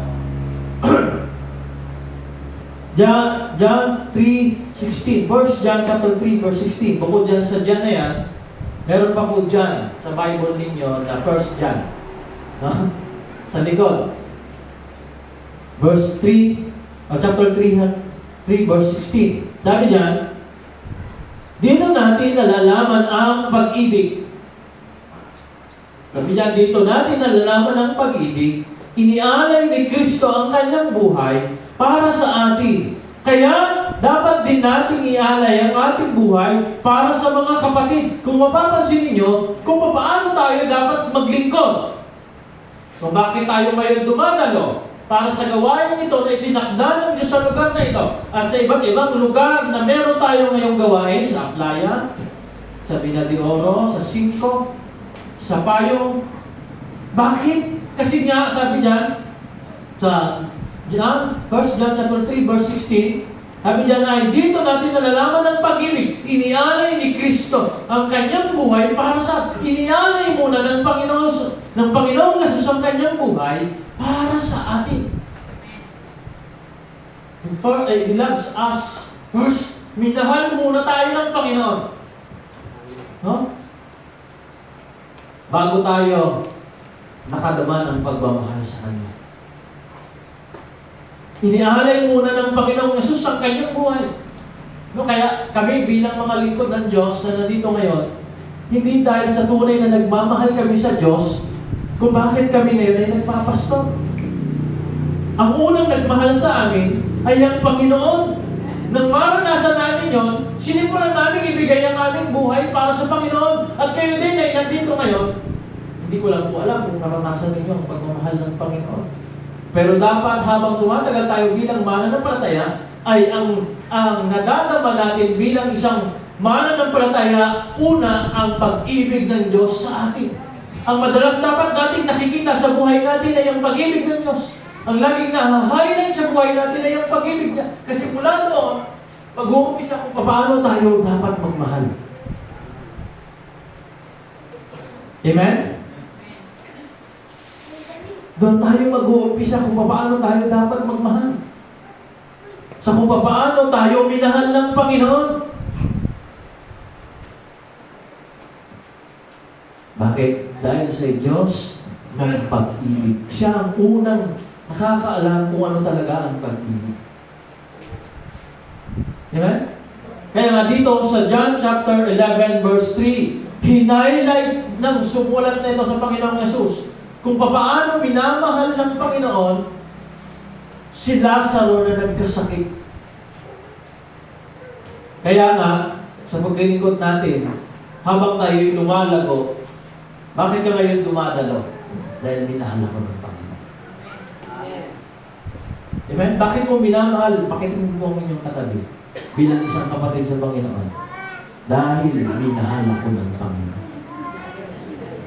[SPEAKER 8] John 3:16. 1 John chapter 3, verse 16. Bukod dyan sa John na yan, meron pa po John sa Bible ninyo na 1 John. Sa likod. Verse 3, chapter 3, verse 16. Sabi diyan, dito natin nalalaman ang pag-ibig. Sabi niya, dito natin nalalaman ang pag-ibig. Inialay ni Kristo ang kanyang buhay para sa atin. Kaya, dapat din nating ialay ang ating buhay para sa mga kapatid. Kung mapapansin ninyo, kung paano tayo dapat maglingkod. Kung bakit tayo ngayon dumadalo para sa gawain ito na itinakda ng Diyos sa lugar na ito. At sa iba't ibang lugar na meron tayo ngayong gawain, sa Aplaya, sa Villa de Oro, sa Cinco, sa Payong. Bakit? Kasi nga, sabi niyan, sa John, 1 John chapter 3, verse 16, sabi diyan ay, dito natin nalalaman ang pag-ibig. Inialay ni Kristo ang kanyang buhay para sa atin. Inialay muna ng Panginoong Jesus ang kanyang buhay para sa atin. He loves us first. Minahal muna tayo ng Panginoon. No? Bago tayo nakadama ng pagmamahal sa Kanya. Inialay muna ng Panginoong Yesus ang kanyang buhay. No, kaya kami bilang mga lingkod ng Diyos na nandito ngayon, hindi dahil sa tunay na nagmamahal kami sa Diyos, kung bakit kami ngayon ay nagpapastor. Ang unang nagmahal sa amin ay ang Panginoon. Nang maranasan namin yon, sinimulan namin ibigay ang aming buhay para sa Panginoon. At kayo din ay nandito ngayon. Hindi ko lang po alam kung naranasan ninyo ang pagmamahal ng Panginoon. Pero dapat habang tumatagal tayo bilang mananampalataya, ay ang nadadama natin bilang isang mananampalataya, una ang pag-ibig ng Diyos sa atin. Ang madalas dapat nating nakikita sa buhay natin ay ang pag-ibig ng Diyos. Ang laging na-highlight sa buhay natin ay ang pag-ibig niya. Kasi mula doon, mag-uumpisa kung paano tayo dapat magmahal. Amen? Doon tayo mag-uumpisa kung paano tayo dapat magmahal. Sa kung paano tayo minahal ng Panginoon. Bakit? Dahil sa Diyos ng pag-ibig. Siya ang unang nakakaalam kung ano talaga ang pag-ibig. Amen? Kaya nga dito sa John chapter 11 verse 3, hinighlight ng sumulat na ito sa Panginoong Yesus kung paano minamahal ng Panginoon si Lazaro na nagkasakit. Kaya nga, sa paglilingkod natin, habang tayo'y lumalago, bakit ka ngayon dumadalo? Dahil minahal ako ng Panginoon. Amen? Bakit mo minamahal? Pakitin mo ang inyong katabi bilang isang kapatid sa Panginoon. Dahil minahal ako ng Panginoon.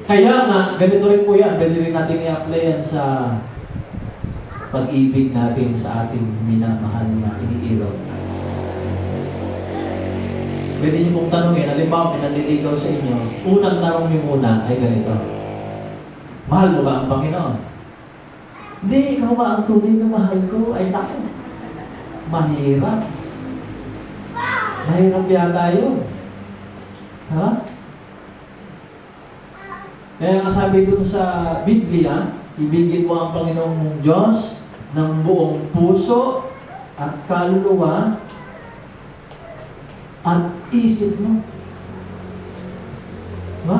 [SPEAKER 8] Kaya nga, ganito rin po yan. Pwede rin natin i-apply yan sa pag-ibig natin sa ating minamahal na iniiraw. Pwede niyo pong tanongin, halimbawa may nanliligaw sa inyo, unang tanong niyo muna ay ganito, mahal mo ba ang Panginoon? Hindi, ikaw ba ang tunay na mahal ko? Ay naku, mahirap. Mahirap yata yun. Ha? Kaya kasabi dun sa Biblia, ibigin mo ang Panginoong Diyos ng buong puso at kaluluwa at isip mo. Ha?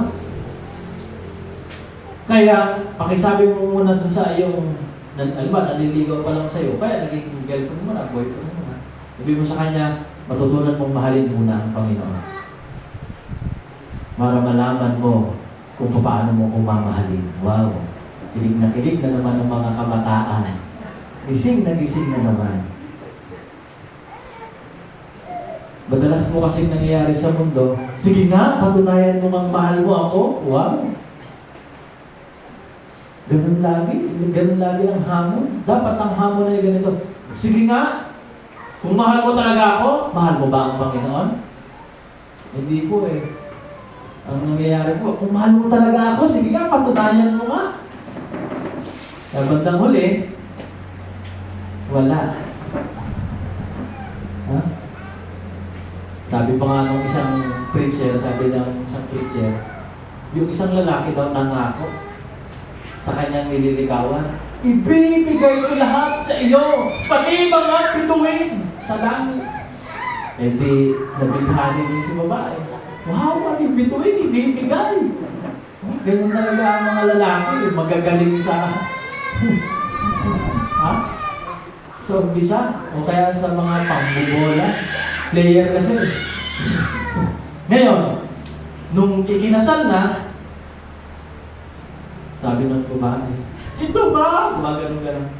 [SPEAKER 8] Kaya, pakisabi mo muna sa iyong, naliligaw pa lang sa iyo, kaya naging girlfriend mo na, boyfriend mo na. Sabi mo sa kanya, matutunan mong mahalin muna ang Panginoon. Para malaman mo kung paano mo kumamahalin. Wow! Kilig na naman ng mga kabataan. Gising na naman. Madalas mo kasi nangyayari sa mundo, sige nga, patunayan mo ang mahal mo ako. Wow! Ganun lagi ang hamon. Dapat ang hamon ay ganito. Sige nga, kung mahal mo talaga ako, mahal mo ba ang Panginoon? Hindi po eh. Ang nangyayari po, kung mahal mo talaga ako, sige nga, patunayan mo nga. Sa bandang huli, wala. Ha? Sabi pa nga ng isang preacher, yung isang lalaki daw nangako sa kanyang nililigawan, ibibigay ko lahat sa iyo, pati mga bituin sa langit. Eh di, nabilhanin din si babae. Wow, pati bituin, ibibigay. Oh, ganyan talaga ang mga lalaki, magagaling sa ha? Sa umpisa, o kaya sa mga pangbubola. Player kasi. Ngayon, nung ikinasal na, sabi ng babae, ito ba? Gumaganon-ganon.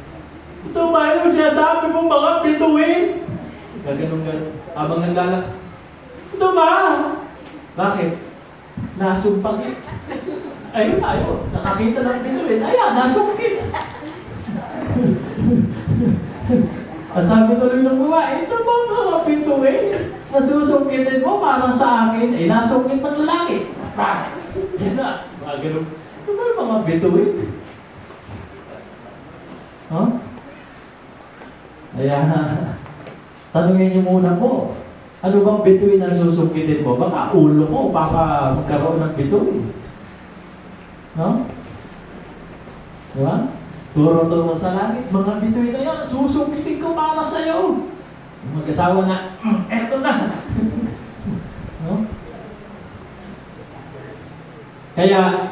[SPEAKER 8] Ito ba yung sinasabi mo mga bituin? Gaganon-ganon. Habang naglalak, ito ba? Bakit? Nasumpag eh. Ayun, ayun. Nakakita ng bituin. Ayan, nasumpag. Ang sabi tuloy ng babae, ito ba mga bituin? Nasusungkitin mo para sa akin. Eh, nasungkit pang lalaki. Bakit? Yan na. Gaganon. Ito ba yung mga bituin? Huh? Kaya, tanungin niyo muna po, ano bang bituin ang susungkitin mo? Baka ulo mo, baka magkaroon ng bituin. No? Diba? Turo-turo sa langit, mga bituin na yan, susungkitin ko para sa'yo. Yung mag-asawa na, eto na. No? Kaya,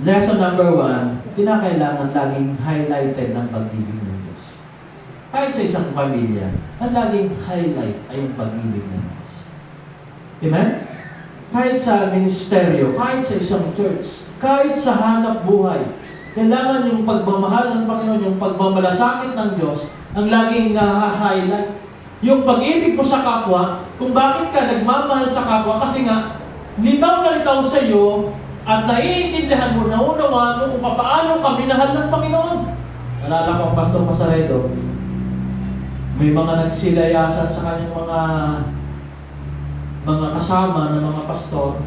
[SPEAKER 8] lesson number 1, kinakailangan laging highlighted ng pag-ibig ng Diyos. Kahit sa isang pamilya, ang laging highlight ay yung pag-ibig ng Diyos. Amen? Kahit sa ministeryo, kahit sa isang church, kahit sa hanap buhay, kailangan yung pagmamahal ng Panginoon, yung pagmamalasakit ng Diyos, ang laging na-highlight. Yung pag-ibig mo sa kapwa, kung bakit ka nagmamahal sa kapwa, kasi nga, litaw na litaw sa iyo, at naiintindihan mo, naunawaan mo kung paano ka minahal ng Panginoon. Nalala ko ang Pastor Masaredo, may mga nagsilayasan sa kanyang mga kasama ng mga pastor,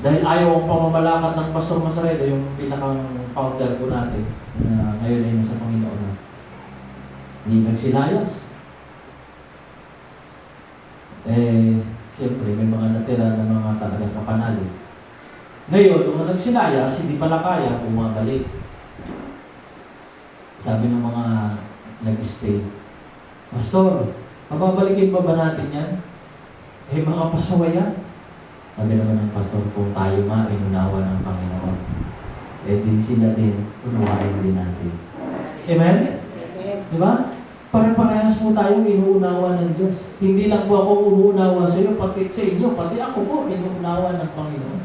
[SPEAKER 8] dahil ayaw ang pamamalakad ng Pastor Masaredo, yung pinakang founder ko natin, na ngayon ay nasa Panginoon na. Hindi nagsilayas. Siyempre, may mga natira na mga talagang kapanali. Ngayon, kung nagsilayas, hindi pala kaya bumabalik. Sabi ng mga nag-stay, Pastor, mababalikin pa ba natin yan? Mga pasaway yan. Sabi naman ng pastor, kung tayo inunawa ng Panginoon, din sila din, unawain din natin. Amen? Di ba? Pare-parehas po tayong inuunawa ng Diyos. Hindi lang po ako umuunawa sa iyo, pati sa inyo, pati ako po inuunawa ng Panginoon.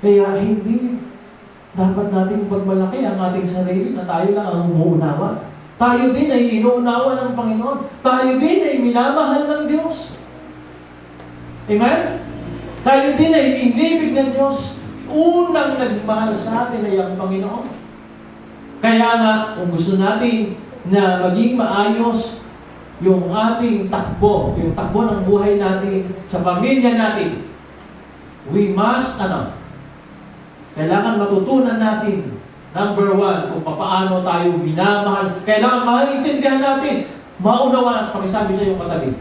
[SPEAKER 8] Kaya hindi dapat nating pagmalaki ang ating sarili na tayo lang ang umuunawa. Tayo din ay inuunawa ng Panginoon. Tayo din ay minamahal ng Diyos. Amen? Tayo din ay inibig ng Diyos. Unang nagmahal sa atin ay ang Panginoon. Kaya nga, kung gusto natin na maging maayos yung ating takbo, yung takbo ng buhay natin, sa pamilya natin, we must, kailangan matutunan natin, number 1, kung paano tayo minamahal. Kailangan maintindihan natin, maunawaan, pakisabi sa iyong katabi.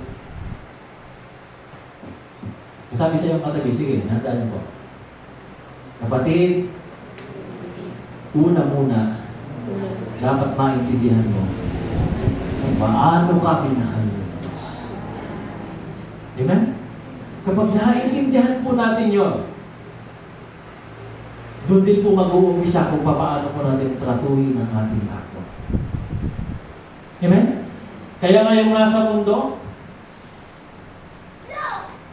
[SPEAKER 8] Sabi sa iyong katabi, sige, handaan po. Kapatid, una muna, dapat maintindihan mo kung paano ka minahal ng Diyos. Amen? Kapag naiintindihan po natin yon, doon din po mag-uumpisa kung paano po natin tratuhin ang ating kapwa. Amen? Kaya ngayong nasa mundo,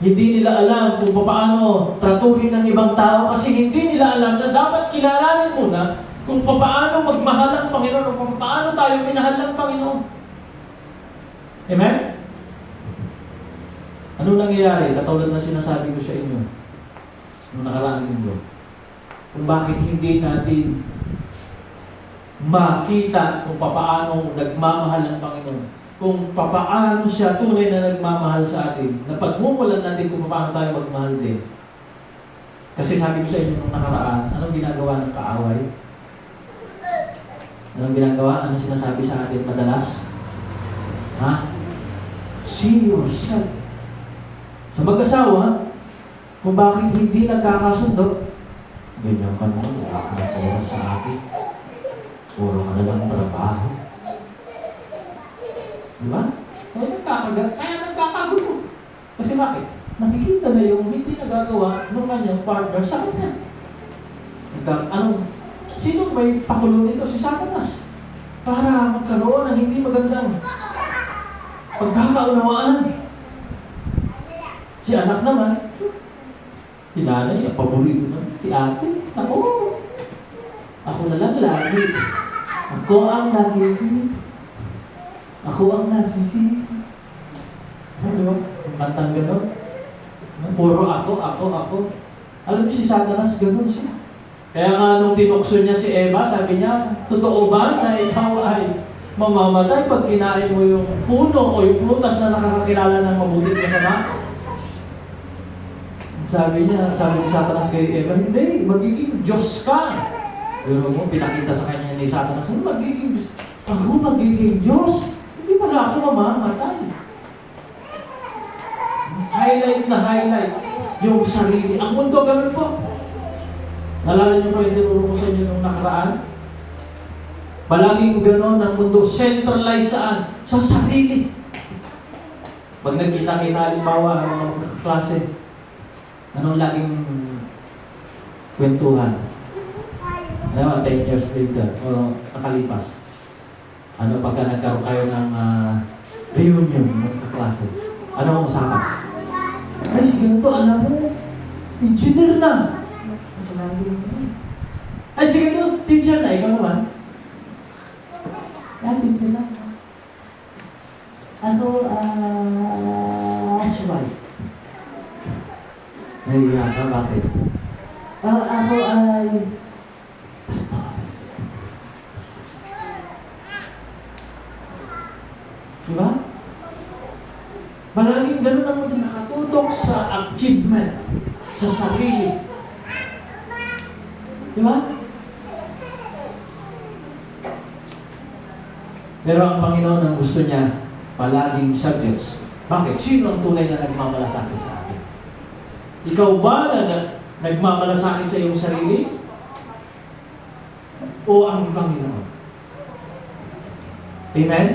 [SPEAKER 8] hindi nila alam kung paano tratuhin ng ibang tao kasi hindi nila alam na dapat kilalanin muna kung paano magmahal ng Panginoon o kung paano tayo minahal ng Panginoon. Amen? Anong nangyayari? Katulad na sinasabi ko sa inyo noong nakaraang linggo. Kung bakit hindi natin makita kung paano nagmamahal ng Panginoon. Kung paano siya tunay na nagmamahal sa atin. Na pagmumulan natin kung paano tayo magmahal din. Kasi sabi ko sa inyo nung nakaraan, anong ginagawa ng kaaway? Anong ginagawa? Anong sinasabi sa atin madalas? See yourself. Sa mag-asawa, kung bakit hindi nagkakasundo, ganyan ka naman, nakakatawa sa akin. Puro ka na lang trabaho. Diba? Kaya nagkakagulo. Kasi bakit? nakikita na yung hindi nagagawa ng kanyang partner sa kanya. Sino may pakulo nito? Si Satanas. Para magkaroon ng hindi magandang pagkakaunawaan. Si anak naman, si nanay, ang paborito naman, si ate, ako na lang lagi. Ako ang lagi. Ako ang nasisisi. Ano? Ang kantang gano'n. Puro ako. Alam mo si Satanas, gano'n siya. Kaya nga nung tinukso niya si Eva, sabi niya, totoo ba na ikaw ay mamamatay pag kinain mo yung puno o yung prutas na nakakakilala ng mabuting kasama? Sabi ni Satanas kay Eva, hindi, magiging Diyos ka. Pero mo, pinakita sa kanya ni Satanas, magiging Diyos. Ako magiging Diyos? Hindi pala ako mamamatay. Highlight na highlight yung sarili. Ang mundo ganun po. Nalala niyo po yung tinuro ko sa inyo nung nakaraan? Palaging gano'n ang mundo, centralized saan? Sa sarili. Pag nagkita-kita, halimbawa, ang mga magkaklase, anong laging kwentuhan? Alam mo, 10 years later, o nakalipas. Ano, pagka nagkaroon kayo ng reunion, magkaklase, ano ang usapan? Ay, sige to, alam mo, engineer na. Ay, sige to, teacher na, ikaw naman. Teacher na. Ako, housewife. Nahiya ka, bakit? Ako ay pastor. Diba? Maraming ganun ang mga nakatutok sa achievement, sa sarili. Diba? Pero ang Panginoon ang gusto niya, palaging sa Diyos. Bakit? Sino ang tunay na nagmamalasakit sa akin? Ikaw ba na nagmamalasakit sa iyong sarili? O ang Panginoon? Amen?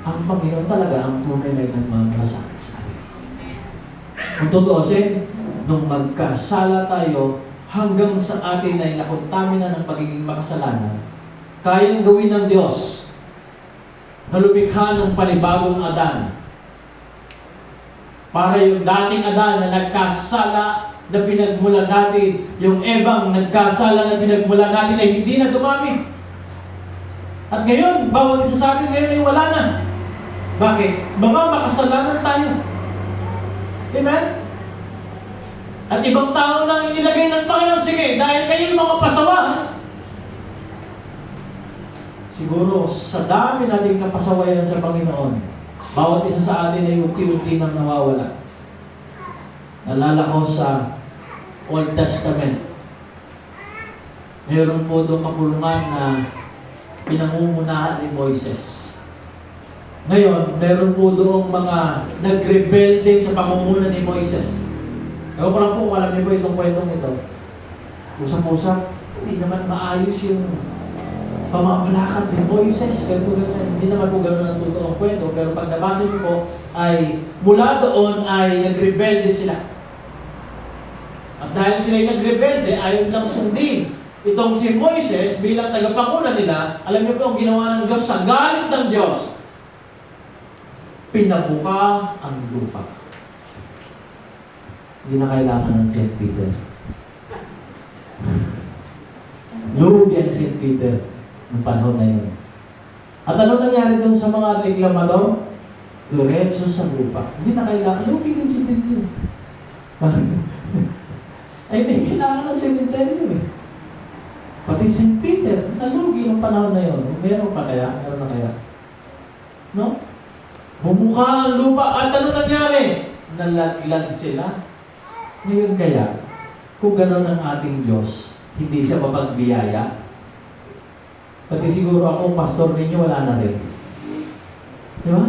[SPEAKER 8] Ang Panginoon talaga ang tunay na nagmamalasakit sa akin. Kung tutuusin, nung magkasala tayo, hanggang sa atin ay nakontamina ng pagiging makasalanan, kayang gawin ng Diyos na lumikha ng panibagong Adan. Para yung dating Adan na nagkasala na pinagmulan natin, yung Ebang nagkasala na pinagmulan natin ay hindi na dumami. At ngayon, bawat isa sa atin ngayon ay wala na. Bakit? Mga makasalanan tayo. Amen? At ibang tao na inilagay ng Panginoon, sige, dahil kayo yung mga pasawahan, siguro sa dami nating kapasawayan sa Panginoon, bawat isa sa atin ay unti-unti nang nawawala. Nalala ko sa Old Testament, mayroon po doon kapulungan na pinangungunahan ni Moises. Ngayon, meron po doong mga nagrebelde sa pamumuno ni Moises. Ewan ko lang po kung alam niyo po itong kwentong ito. Usap-usap, hindi naman maayos yung pamamalakad ni Moises. Hindi naman po gano'n ang totoong kwento. Pero pag nabasa niyo po, ay mula doon ay nagrebelde sila. At dahil sila'y nagrebelde, ayaw lang sundin itong si Moises bilang tagapanguna nila. Alam niyo po ang ginawa ng Diyos sa galit ng Diyos. Pinabuka ang lupa. Hindi na kailangan ng St. Peter. Lugi ang St. Peter ng panahon na yun. At ano nangyari doon sa mga reklamador? Diretso sa lupa. Hindi na kailangan. Lugi din si Peter. Ay, hindi kailangan ng cemetery eh. Pati St. Peter, nalugi ng panahon na yun. Meron pa kaya? Meron na kaya? No? Bumuka ang lupa. At ano nangyari? Nalaglag sila. Ngayon kaya, kung gano'n ang ating Diyos, hindi siya mapagbiyaya, pati siguro ako, pastor ninyo, wala na rin. Di ba?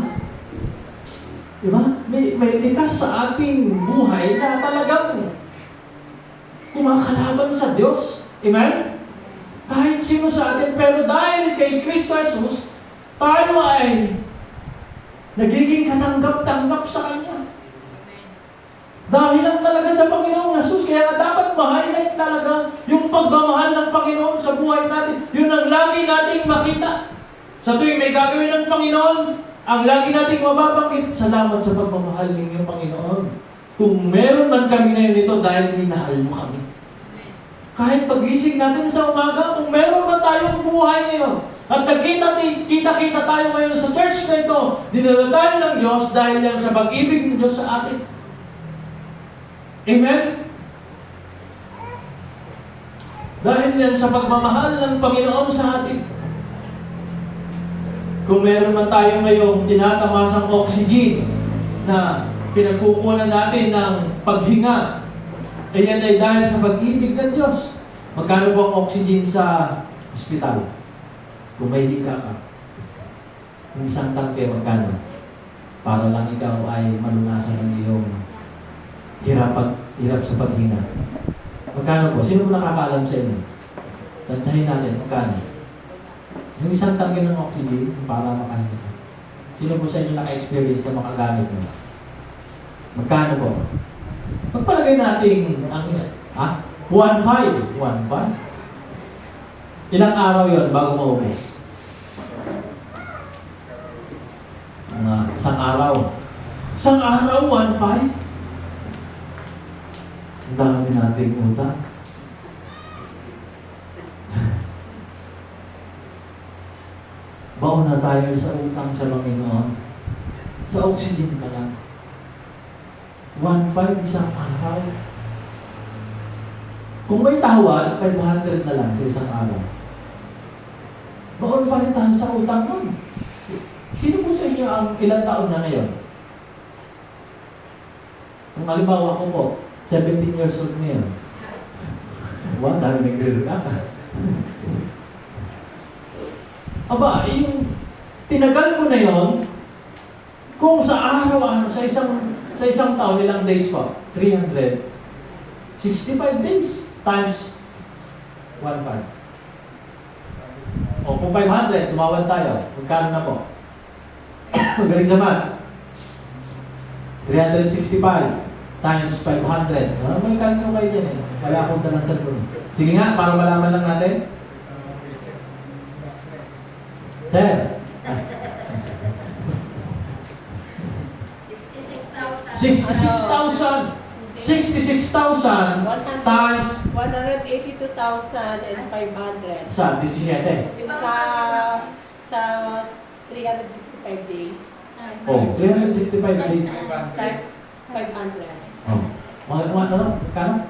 [SPEAKER 8] Di ba? May likas sa ating buhay na talagang kumakalaban sa Diyos. Amen? Kahit sino sa atin, pero dahil kay Kristo Jesus, tayo ay nagiging katanggap-tanggap sa Kanya. Dahil lang talaga sa Panginoong Jesus, kaya nga dapat ma-highlight talaga yung pagmamahal ng Panginoon sa buhay natin. Yun ang lagi nating makita. Sa tuwing may gagawin ng Panginoon, ang lagi nating mababanggit, salamat sa pagmamahal ninyo, Panginoon. Kung meron man kami ngayon ito dahil minahal mo kami. Kahit pagising natin sa umaga, kung meron man tayong buhay ngayon, at kita-kita tayo ngayon sa church na ito, dinala tayo ng Diyos dahil yan sa pag-ibig ng Diyos sa atin. Amen? Dahil yan sa pagmamahal ng Panginoon sa atin. Kung meron man tayo ngayong tinatamasang oxygen na pinagkukunan natin ng paghinga, yan ay dahil sa pag-ibig ng Diyos. Magkano po ang oxygen sa ospital? Kung may hika ka, yung isang tangke, magkano? Para lang ikaw ay malunasan ng iyong hirap sa paghinga. Magkano po? Sino mo nakakaalam sa inyo? Tansyahin natin, magkano? Yung isang tangke ng oxygen para makahinga. Sino po sa inyo naka-experience na makagamit mo? Magkano po? Magpalagay natin ang 1.5. 1.5? Ilang araw yon bago maubos? Isang araw. Isang araw, 1.5? Ang dami nating utang. Baon na tayo sa utang sa Panginoon. Sa oxygen ka lang. 1.5 isang araw. Kung may tawad, 500 na lang sa isang araw. Baon pa rin tayo sa utang nun. Sino po sa inyo ang ilang taon na ngayon? Kung halimbawa ako po, 17 years old ngayon. Wow, dami nag-girl ka. Aba, yung tinagal ko na yon, kung sa araw-araw, sa isang taon, ilang days pa? 365 days times 1.5. O kung 500, tumawad tayo. Magkano na po? Magaling sa math. 365 times 500. May kalino kayo dyan eh. Wala akong dalang cellphone. Sige nga, para malaman lang natin. Sir? 66,000. 66,000 times
[SPEAKER 9] 182,500
[SPEAKER 8] sa 17.
[SPEAKER 9] sa 365 days.
[SPEAKER 8] Oh, 365 days.
[SPEAKER 9] Times 500.
[SPEAKER 8] Oh. Mga ano? Kano?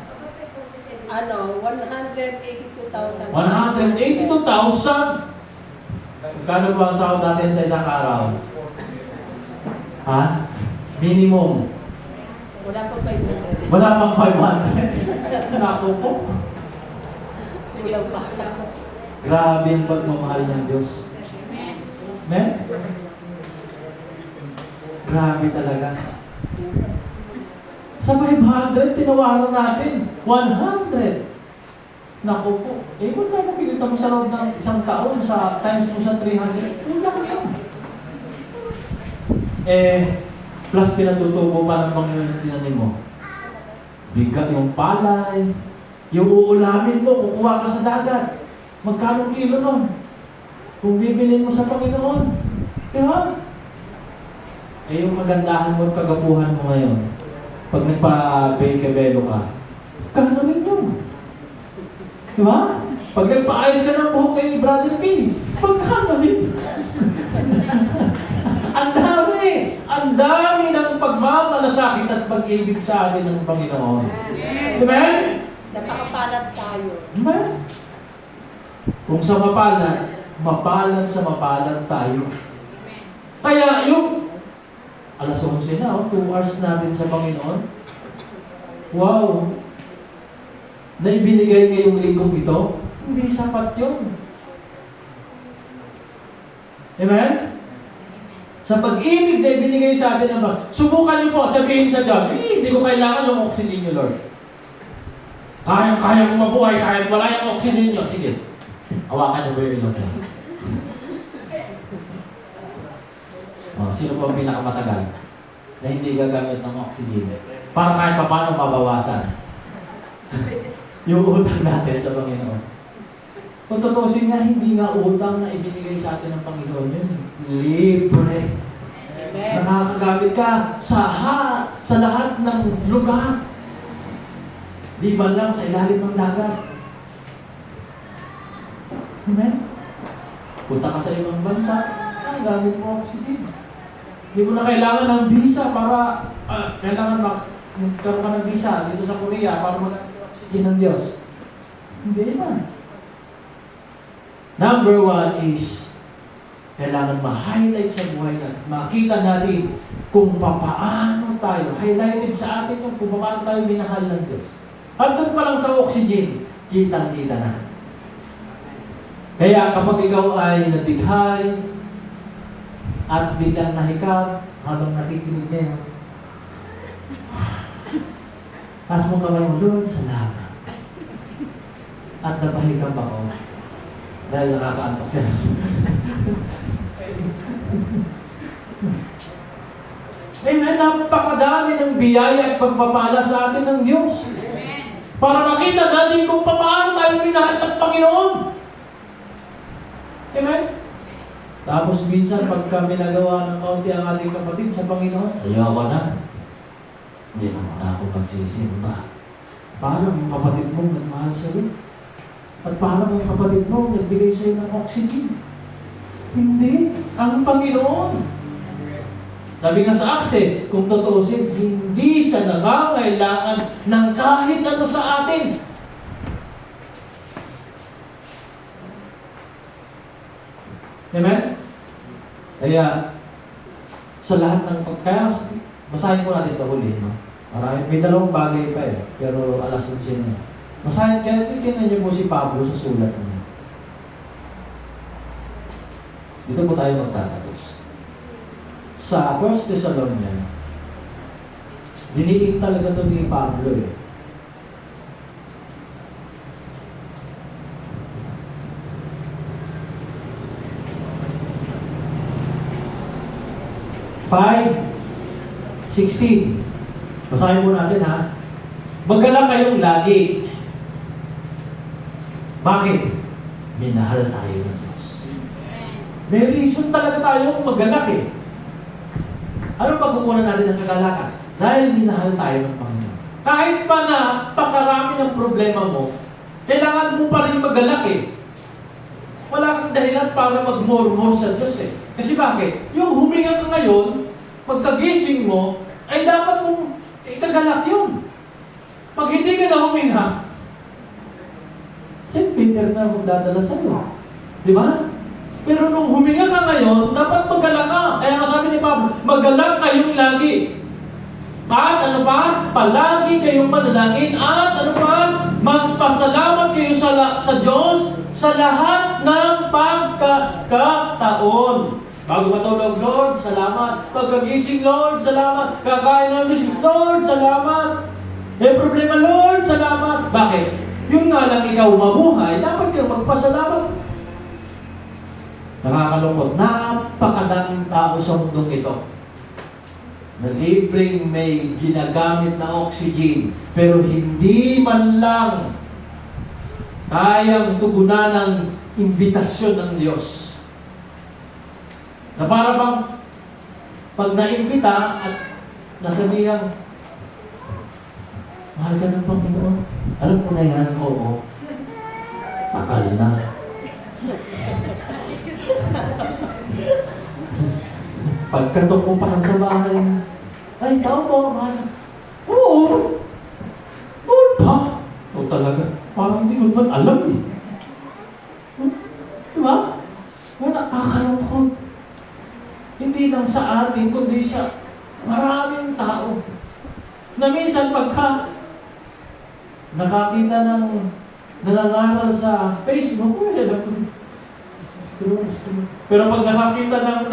[SPEAKER 9] 182,000.
[SPEAKER 8] 182,000. Kano po ang sahod natin sa isang araw? Ha? Minimum.
[SPEAKER 9] Wala pa 500.
[SPEAKER 8] Wala pang 500. Naku po.
[SPEAKER 9] Bigyan pa.
[SPEAKER 8] Grabe yung pagmamahal ng Diyos. Amen? Grabe talaga. Sa 500, tinawaran natin. 100. Naku po. Eh, kung kaya nakikita mo sa loob ng isang taon, sa times mo sa 300, kulang yun. Plus pinatutubo pa ng Panginoon ng tinanim mo. Bigat yung palay, yung uulamin mo, kukuha ka sa dagat. Magkano kilo nun? Kung bibilin mo sa Panginoon. Diba? Yung kagandahan mo at kagapuhan mo ngayon, pag nagpa-bake-belo ka, kano rin yun? Diba? Pag nagpa-ayos ka ng buhok kay Brother P, magkano rin? Ang dami ng pagmamalasakit at pag-ibig sa atin ng Panginoon. Amen?
[SPEAKER 9] Napakapalad tayo.
[SPEAKER 8] Amen? Kung sa mapalad sa mapalad tayo. Kaya yung alas 11 na, 2 hours natin sa Panginoon. Wow! Na ibinigay ngayong linggong ito, hindi sapat yun. Amen? Sa pag-ibig na ibinigay sa atin ng subukan niyo po, sabihin sa Diyos, hindi ko kailangan yung oxygen niyo, Lord. Kaya kong mabuhay, kahit wala yung oxygen niyo. Sige, hawakan niyo po yung ilong niyo. Sino po ang pinakamatagal? na hindi gagamit ng oxygen para kahit paano mabawasan yung utang natin sa Panginoon. Kung tutusin nga, hindi nga utang na ibinigay sa atin ng Panginoon yun. Libre. Nakakagamit ka sa lahat ng lugar. Di ba lang sa ilalim ng dagat. Amen? Punta ka sa ibang bansa, gamit mo oxygen. Hindi mo na kailangan ng visa para, kailangan magkaroon ka ng visa dito sa Korea para magamit yung oxygen ng Diyos. Hindi na. Number one is, kailangan ma-highlight sa buhay natin. Makita natin kung paano tayo, highlighted sa atin kung paano tayo minahal ng Diyos. At doon pa lang sa oxygen, kitang-kita na. Kaya kapag ikaw ay nadighay at biglang nahikap habang nakikinig niya, taas mo kamay mo, Lord, salamat. At napahikap ako dahil nakakaantok siya. Amen. Napakadami ng biyaya at pagpapala sa atin ng Diyos. Para makita natin kung paano tayo minahal ng Panginoon. Amen? Tapos minsan pagka minagawa ng kaunti ang ating kapatid sa Panginoon, ayaw na. Hindi naman ako magsisimba. Parang ang kapatid mo nagmahal sa iyo. At parang ang kapatid mo nagbigay sa iyo ng oxygen. Hindi. Ang Panginoon. Sabi nga sa Acts, kung tutuusin, hindi siya nangangailangan ng kahit ano sa atin. Amen? Kaya, sa lahat ng kaya, basahin ko natin ito huli, no? Marami, may dalawang bagay pa pero alas 11 na. Basahin, kaya titignan niyo po si Pablo sa sulat niya. Dito po tayo magtatapos. Sa 1 Thessalonians, diniin talaga ito ni Pablo . 5:16. Basahin po natin ha. Maggalak kayong lagi. Bakit? Minahal tayo ng Diyos. May reason talaga tayong magalak . Ano pagkukunan natin ng kagalakan? Dahil minahal tayo ng Panginoon. Kahit pa na pakarami ng problema mo, kailangan mo pa rin magalak . Wala kang dahilan para mag-murmur sa Diyos . Kasi bakit? Yung huminga ka ngayon, pagkagising mo, ay dapat mong ikagalak yun. Pag hindi ka na huminga, si Peter na magdadala sa iyo. Di ba? Pero nung huminga ka ngayon, dapat magalak ka. Kaya masabi ni Pablo, magalak kayong lagi. At ano pa? Palagi kayong manalangin. At ano pa? Magpasalamat kayo sa Diyos sa lahat ng pagkakataon. Bago matulog, Lord, salamat. Pagkagising, Lord, salamat. Kakain ng bisig, Lord, salamat. May problema, Lord, salamat. Bakit? Yung nga lang ikaw mabuhay, dapat kayo magpasalamat. Nakakalungkot. Napakadaming tao sa mundong ito na libreng may ginagamit na oxygen, pero hindi man lang kayang tugunan ng imbitasyon ng Diyos. Na para bang pag naimbita at nasabihan, mahal ka ng Panginoon. Alam ko na yan, oo. Takal na. Pagkatok mo pa lang sa bahay, ay, tao po, mahal. Oo. Oo pa. O talaga, parang hindi ko naman alam . Diba? Wala, kakalungkot. Hindi lang sa atin, kundi sa maraming tao. Na minsan pagka nakakita ng nangangaral sa Facebook, scroll. Pero pag nakakita ng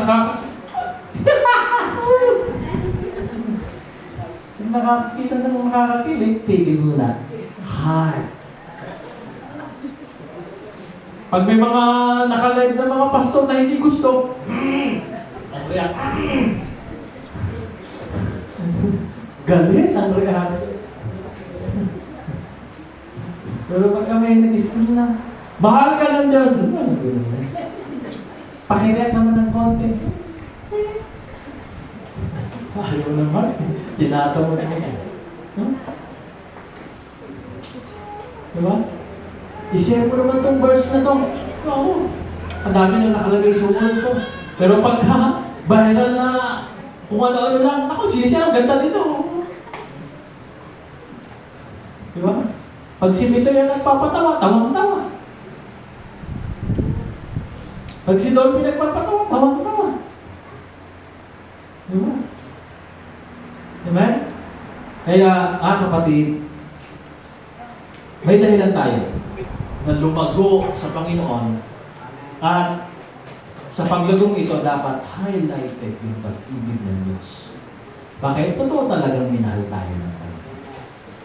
[SPEAKER 8] nakakita ng makakakilig, tigil muna. Heart. Pag may mga nakalive na mga pastor na hindi gusto, ang react, Galit ang reaction. Pero pag kami nag-school na, mahal ka ng Diyos. Pakiret naman ng konti. Ayaw naman. Tinatawa naman. Huh? Diba? I-share mo naman itong verse na to. Oo. Ang dami na nakalagay sa ulo ko. Pero pagka viral na kung ano-ano lang, ako, siya, ang ganda dito. Diba? Pag si Mito yan nagpapatawa, tawang-tawa. Pag si Dolphy nagpapatawa, tawang-tawa. Diba? Amen? Kaya, kapatid, may dahilan tayo na lumago sa Panginoon at sa paglagong ito dapat highlighted yung pag-ibig ng Diyos. Bakit? Totoo talagang minahal tayo ng tayo.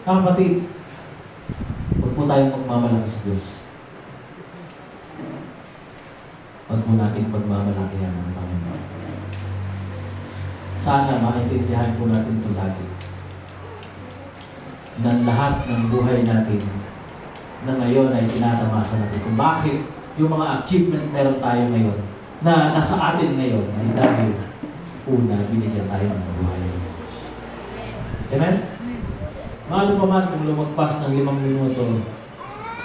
[SPEAKER 8] Kapatid, huwag po tayong magmamalaki sa Diyos. Huwag po natin pagmamalakihan ng Panginoon. Sana maintindihan po natin ito lagi. Ng lahat ng buhay natin na ngayon ay tinatamasa natin. Kung bakit yung mga achievement meron tayo ngayon na nasa atin ngayon ay dahil una, binigyan tayo ng buhay ng Diyos. Amen? Mahalo pa man kung lumagpas ng 5 minuto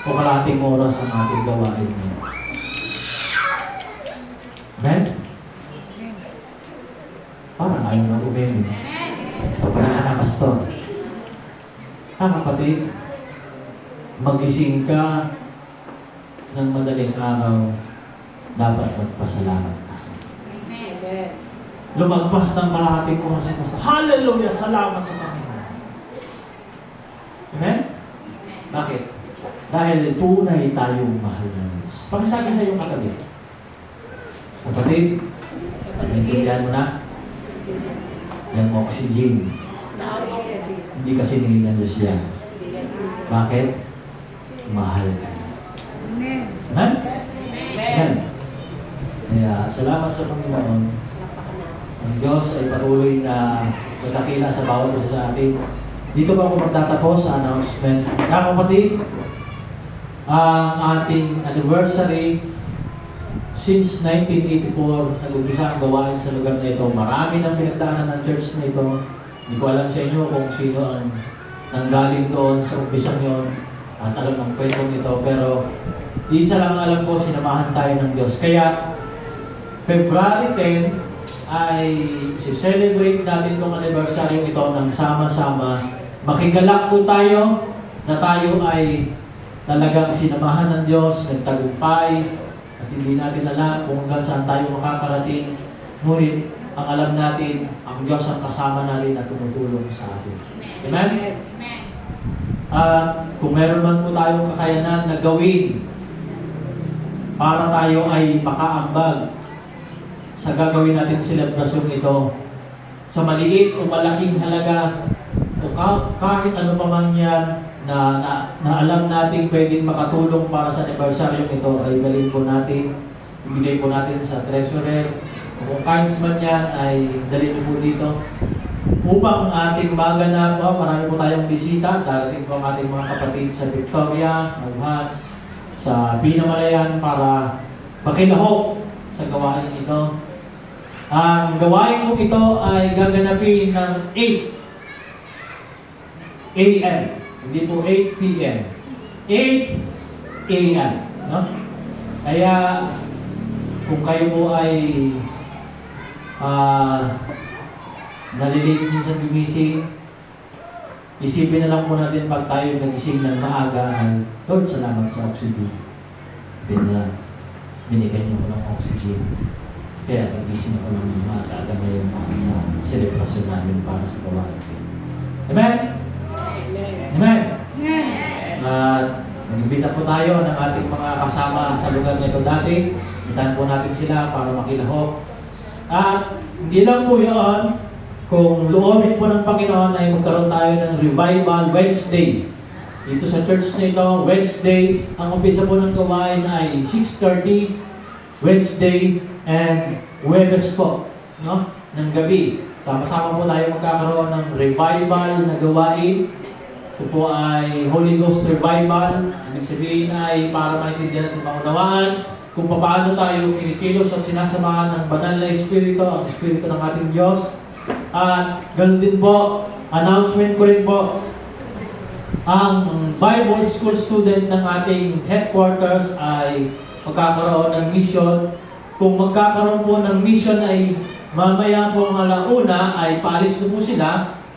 [SPEAKER 8] o kalating oras ang ating gawain ngayon. Amen? Parang ayaw na umemi. Papalaan na, pastor. Kapatid, magising ka ng madaling araw, dapat magpasalamat ka.
[SPEAKER 9] Amen.
[SPEAKER 8] Lumagpas ng kalahating oras sa pastor. Hallelujah! Salamat sa Panginoon. Amen? Bakit? Dahil tunay tayong mahal ng Diyos. Pakisabi sa iyong katabi. Kapatid, naintindihan mo na? Yung oxygen. Hindi kasi ningin ng Diyos yan. Bakit? Mahal ka. Amen? Amen. Kaya salamat sa Panginoon. Ang Diyos ay patuloy na magkakila sa bawat isa sa atin. Dito pa ako magtatapos sa announcement. Kaya kapatid, ang ating anniversary since 1984, nag-umpisa ang gawain sa lugar na ito. Marami nang pinagdaanan ng church na ito. Hindi ko alam sa inyo kung sino ang nanggaling doon sa umpisang yun at alam ang kwentong ito. Pero isa lang alam ko, sinamahan tayo ng Diyos. Kaya February 10 ay si-celebrate natin itong anniversary ito ng sama-sama. Makigalak po tayo na tayo ay talagang sinamahan ng Diyos, nagtagumpay, at hindi natin alam kung hanggang saan tayo makakarating. Ngunit, ang alam natin, ang Diyos ang kasama natin at tumutulong sa atin. Amen? At kung meron man po tayong kakayanan na gawin para tayo ay makaambag sa gagawin natin selebrasyon ito, sa maliit o malaking halaga, o kahit ano pa man yan, na alam natin pwedeng makatulong para sa anniversary ito, ay dalhin po natin, ibigay po natin sa treasurer, o kung kinds man yan, ay dalhin po dito upang ating maganap. Marami po tayong bisita, darating po ang ating mga kapatid sa Victoria, Maghan, sa Pinamalayan para makilahok sa gawain ito. Ang gawain po ito ay gaganapin ng 8 a.m. Hindi po 8 p.m. 8 a.m. No? Kaya, kung kayo po ay nalilate minsan gumising, isipin na lang po natin pag tayo nagising ng maaga ay, Lord, salamat sa oxygen. Binigay niyo ko ng oxygen. Kaya nagising ako ng maaga ngayon sa celebration namin para sa gawain. Amen? Amen? At nag-imbita po tayo ng ating mga kasama sa lugar nito dati. Imbitahan po natin sila para makilahok. At hindi lang po yun, kung loobin po ng Panginoon ay magkaroon tayo ng Revival Wednesday. Dito sa church na ito, Wednesday, ang umpisa po ng gawain ay 6:30, Wednesday and Huwebes po. No? ng gabi. Sama-sama po tayo magkakaroon ng revival na gawain. Ito po ay Holy Ghost Revival. Ibig sabihin ay para maintindihan at maunawaan kung paano tayo kinikilos at sinasamahan ng banal na Espiritu, ang Espiritu ng ating Diyos. At ganoon din po, announcement ko rin po, ang Bible School student ng ating headquarters ay magkakaroon ng mission. Kung magkakaroon po ng mission ay mamaya po ng alauna ay paalis na po sila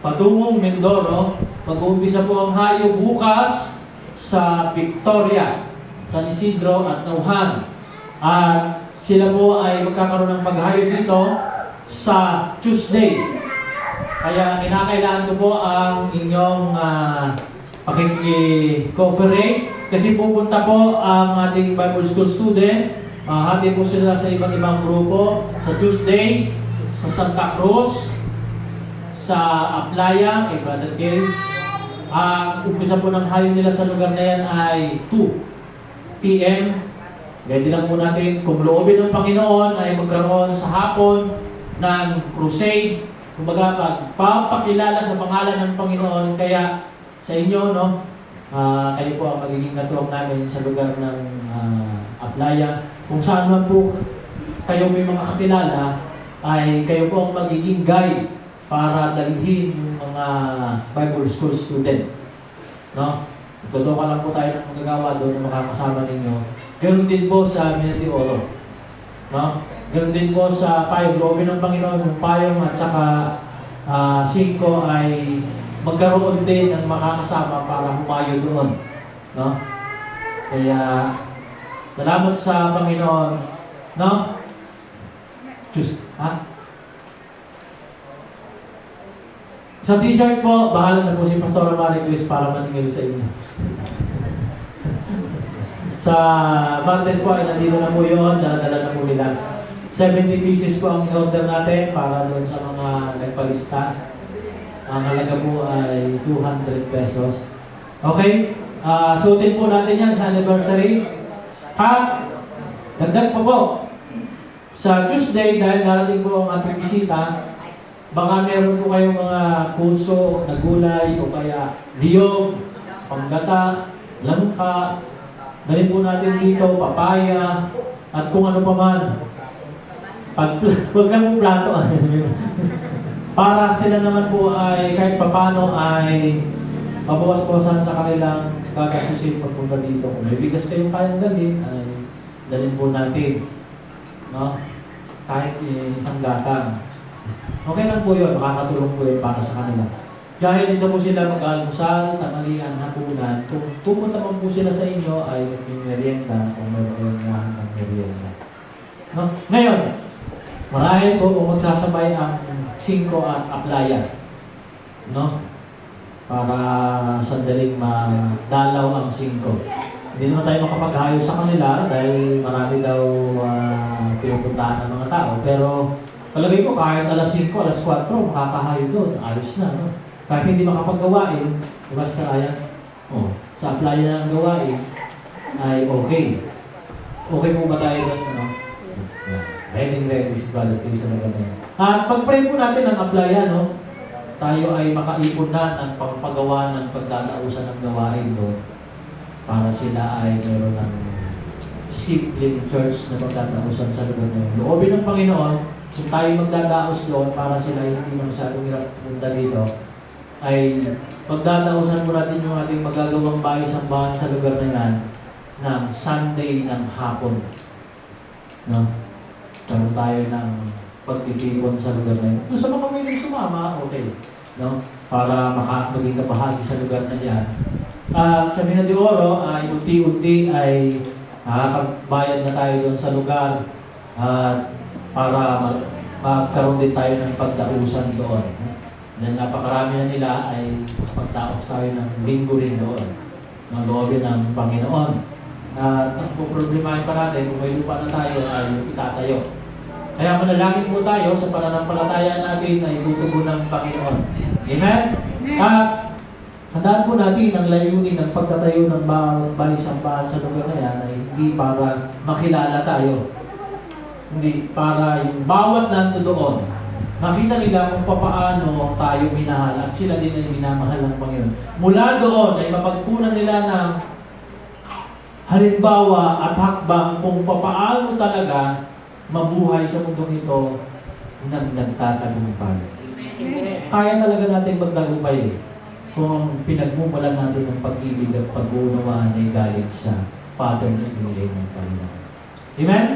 [SPEAKER 8] patungong Mindoro. Mag-uumpisa po ang hayo bukas sa Victoria, San Isidro at Nauhan. At sila po ay magkakaroon ng paghayo dito sa Tuesday. Kaya kinakailangan ko po ang inyong pakiki-cooperate kasi pupunta po ang ating Bible School student. Hati po sila sa iba't ibang grupo sa Tuesday, sa Santa Cruz, sa Aplaya, kay Brother Gary. Ang umpisa po ng hayo nila sa lugar na yan ay 2 p.m. Pwede lang po natin, kung loobin ng Panginoon ay magkaroon sa hapon ng crusade. Kumbaga, pagpapakilala sa pangalan ng Panginoon. Kaya sa inyo, no, kayo po ang magiging katuwang namin sa lugar ng Aplaya. Kung saan man po kayo may mga kakilala, ay kayo po ang magiging guide para dalhin yung mga Bible School student. No? Tutukan lang po tayo ng magagawa doon na makakasama ninyo. Ganoon din po sa Minati Oro. No? Ganoon din po sa payong, loobin ng Panginoon, yung payong at saka 5 ay magkaroon din ng makakasama para humayo doon. No? Kaya, salamat sa Panginoon. No? Sa t-shirt po, bahala na po si Pastor Marie Chris para maningil sa inyo. Sa Martes po ay nandito na po yun, dala-dala na po nila. 70 pieces po ang in-order natin para doon sa mga nagpalista. Ang halaga po ay 200 pesos. Okay? Suotin po natin yan sa anniversary. At dagdag pa po, sa Tuesday, dahil darating po ang ating bisita, baka meron po kayong mga puso na gulay o kaya liyog, panggata, langka, dalhin po natin dito, papaya, at kung ano pa man. Huwag lang po plato. Para sila naman po ay kahit papano ay mabawas-bawasan sa kanilang gagastusin pagpunta dito. Kung may bigas kayong kayang dalhin, ay dalhin po natin. No? Kahit isang gatang. Okay lang po yun, makakatulong po yun para sa kanila. Dahil dito po sila mag-almusal, tanghalian, hapunan. Kung pupunta po sila sa inyo ay may merienda kung mayroon lahat ng merienda. No? Ngayon, marahil po kung magsasabay ang 5 at Aplaya. No? Para sandaling madalaw ang 5. Hindi naman tayo makapaghayo sa kanila dahil marami daw pinupuntahan ng mga tao. Pero palagay ko kahit alas 5, alas 4, makakahayo doon. Ayos na, no? Kahit hindi makapaggawain, basta ayan, sa Aplaya ng gawain, ay okay. Okay po ba tayo doon, no? Ready si Brother Chris sa naganda. At pag-pray po natin ang Aplaya, no? Tayo ay makaipon na ng pagpagawa ng pagdadausan ng gawain doon para sila ay meron ng simpleng church na pagdadausan sa lugar na yun. Loobin ng Panginoon, kung tayo magdadaos doon para sila hindi masyadong hirap punta dito, ay pagdadausan mo natin yung ating magagawang bahay-sambahan sa lugar na yan ng Sunday ng hapon. No? Karoon tayo ng pagtitipon sa lugar na yun. Kung sa mga may sumama, okay. No? Para maging kabahagi sa lugar na yan. At sa Minati Oro, ay unti-unti ay nakakabayad na tayo doon sa lugar para magkaroon din tayo ng pagdausan doon. Dahil napakarami na nila ay pagdaos tayo ng linggo rin doon. Ng loobin ng Panginoon. At ang problemahin pa natin, kung may lupa na tayo, ay itatayo. Kaya manalangin po tayo sa pananampalataya natin na itutubo ng Panginoon. Amen? At handaan po natin ang layunin ng pagtatayo ng balisambahan sa lugar na yan ay hindi para makilala tayo. Hindi, para yung bawat nandoon Makita nila kung papaano tayo minahal at sila din ay minamahal ng Panginoon. Mula doon ay mapagkunan nila ng halimbawa at hakbang kung papaano talaga mabuhay sa mundong ito nang nagtatagumpay. Kaya talaga natin magtagumpay kung pinagmumulan natin ng pag-ibig at pag-uunawaan ay galing sa Father na ibigay ng Panginoon. Amen?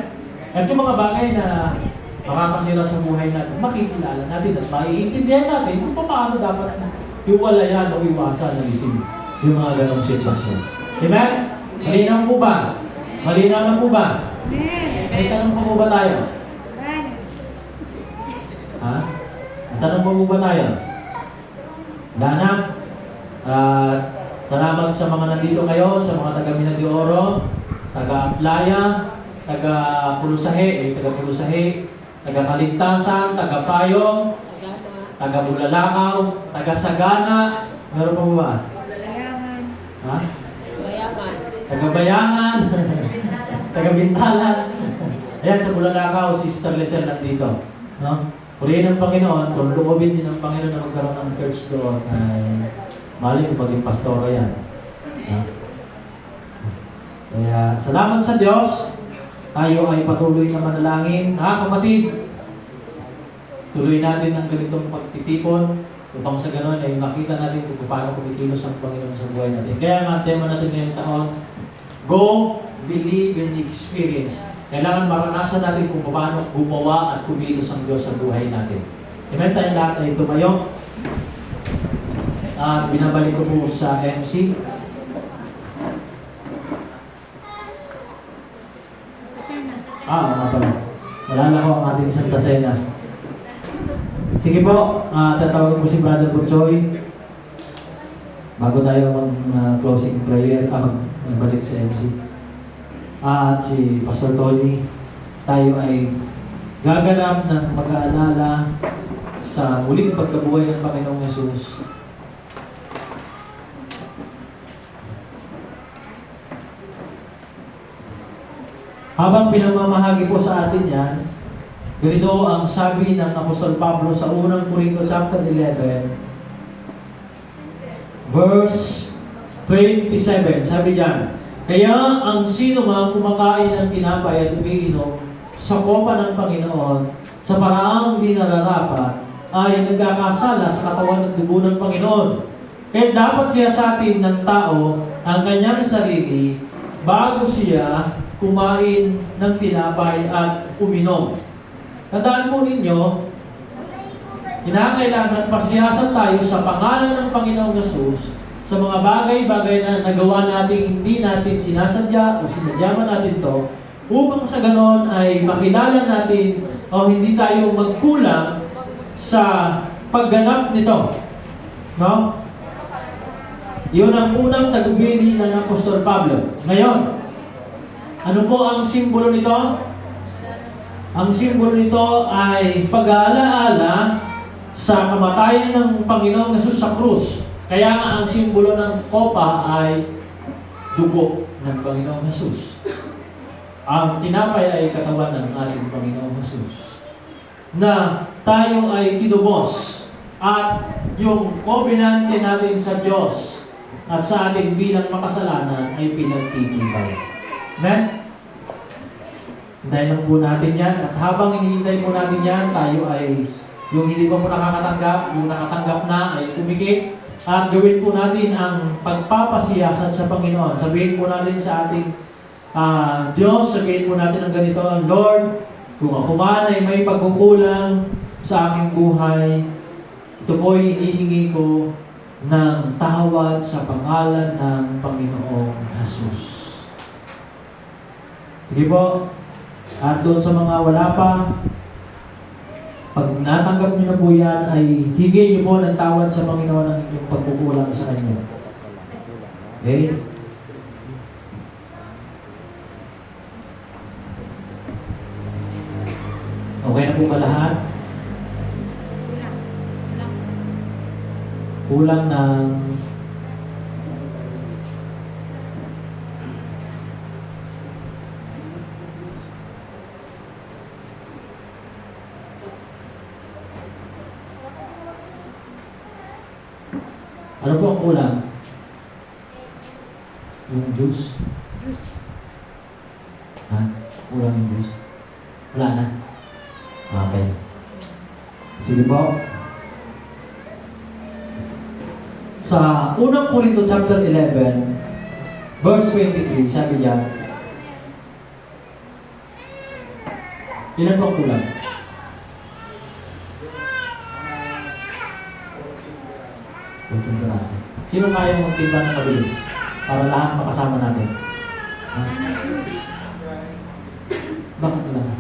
[SPEAKER 8] At yung mga bagay na makakasira sa buhay natin, makikilala natin at maiintindihan natin kung paano dapat iwalayan o iwasan ng isin yung mga ganong sitwasyon. Amen? Malinaw po ba? Malinaw na po ba? May tanong pa po ba tayo? Ha? May tanong pa po ba tayo? Wala na? Salamat sa mga nandito ngayon, sa mga taga Mina de Oro, taga Aplaya, taga Pulusahe, taga Kaligtasan, taga Payong, taga Bulalakaw, taga Sagana, meron pa ba? Ha?
[SPEAKER 9] Mayaman.
[SPEAKER 8] Taga Bayangan, taga Bintalan. Ayan, sa Bulalakaw, Sister Lizelle nandito. No? Purihin ng Panginoon, kung luobin din ng Panginoon na magkaroon ng church doon, ay mali mo maging pastora yan. Ha? Kaya, salamat sa Diyos. Tayo ay patuloy na manalangin. Kapatid, tuloy natin ang ganitong pagtitipon upang sa ganoon ay makita natin kung paano kumikilos ang Panginoon sa buhay natin. Kaya ang tema natin ngayong taon, Go, Believe, and Experience. Kailangan maranasan natin kung paano gumawa at kumilos ang Diyos sa buhay natin. Amen, tayong lahat ay tumayo. At binabalik ko po sa MC. Nga pala. Wala ko ang ating Santa Cena. Sige po, tatawag ko si Brother Butchoy. Bago tayo mag-closing prayer, magbalik sa MC. At si Pastor Tony, tayo ay gaganap ng mag-aalala sa muling pagkabuhay ng Panginoong Yesus. Habang pinamamahagi po sa atin yan, ganito ang sabi ng Apostol Pablo sa unang Korinto chapter 11, verse 27. Sabi diyan, kaya ang sino mang kumakain ng tinapay at umiinom sa kopa ng Panginoon sa paraang di nararapat ay nagkakasala sa katawan at dugo ng Panginoon. Kaya dapat siya sa atin ng tao ang kanyang sarili bago siya kumain ng tinapay at uminom. Tandaan po ninyo, kinakailangan pasiyasan tayo sa pangalan ng Panginoong Yesus sa mga bagay-bagay na nagawa natin, hindi natin sinasadya o sinadya man natin to, upang sa ganon ay makilala natin o hindi tayo magkulang sa pagganap nito. No? Yun ang unang tagumpili ng Apostol Pablo. Ngayon, ano po ang simbolo nito? Ang simbolo nito ay pag-aalaala sa kamatayan ng Panginoong Yesus sa krus. Kaya nga ang simbolo ng kopa ay dugo ng Panginoong Yesus. Ang tinapay ay katawan ng ating Panginoong Yesus. Na tayo ay tinubos at yung kobenante natin sa Diyos at sa ating bilang makasalanan ay pinagtitibay. Amen? Hintayin lang po natin yan. At habang hinihintay po natin yan, tayo ay yung hindi pa po nakakatanggap, yung nakatanggap na ay kumikit. At gawin po natin ang pagpapasiyasan sa Panginoon. Sabihin po natin sa ating Diyos, sabihin po natin ang ganito, Lord, kung ako man ay may pagkukulang sa aking buhay, ito po ay hinihingi ko ng tawad sa pangalan ng Panginoong Jesus. Sige po. At doon sa mga wala pa, pag natanggap niyo na po yan, ay hingin niyo po ng tawad sa Panginoon ang inyong pagkukulang sa Kanya. Okay? Okay na po ba lahat? Kulang ng Ano po ang kulang? Yung juice? Ha? Kulang yung juice? Wala na? Okay. Sige po. Sa unang Korinto chapter 11, verse 23, sabi niya, ilan po ang kulang? Putong piraso. Sino kaya magtimpla ng mabilis? Para lahat makasama natin. Ha? Bakit wala na?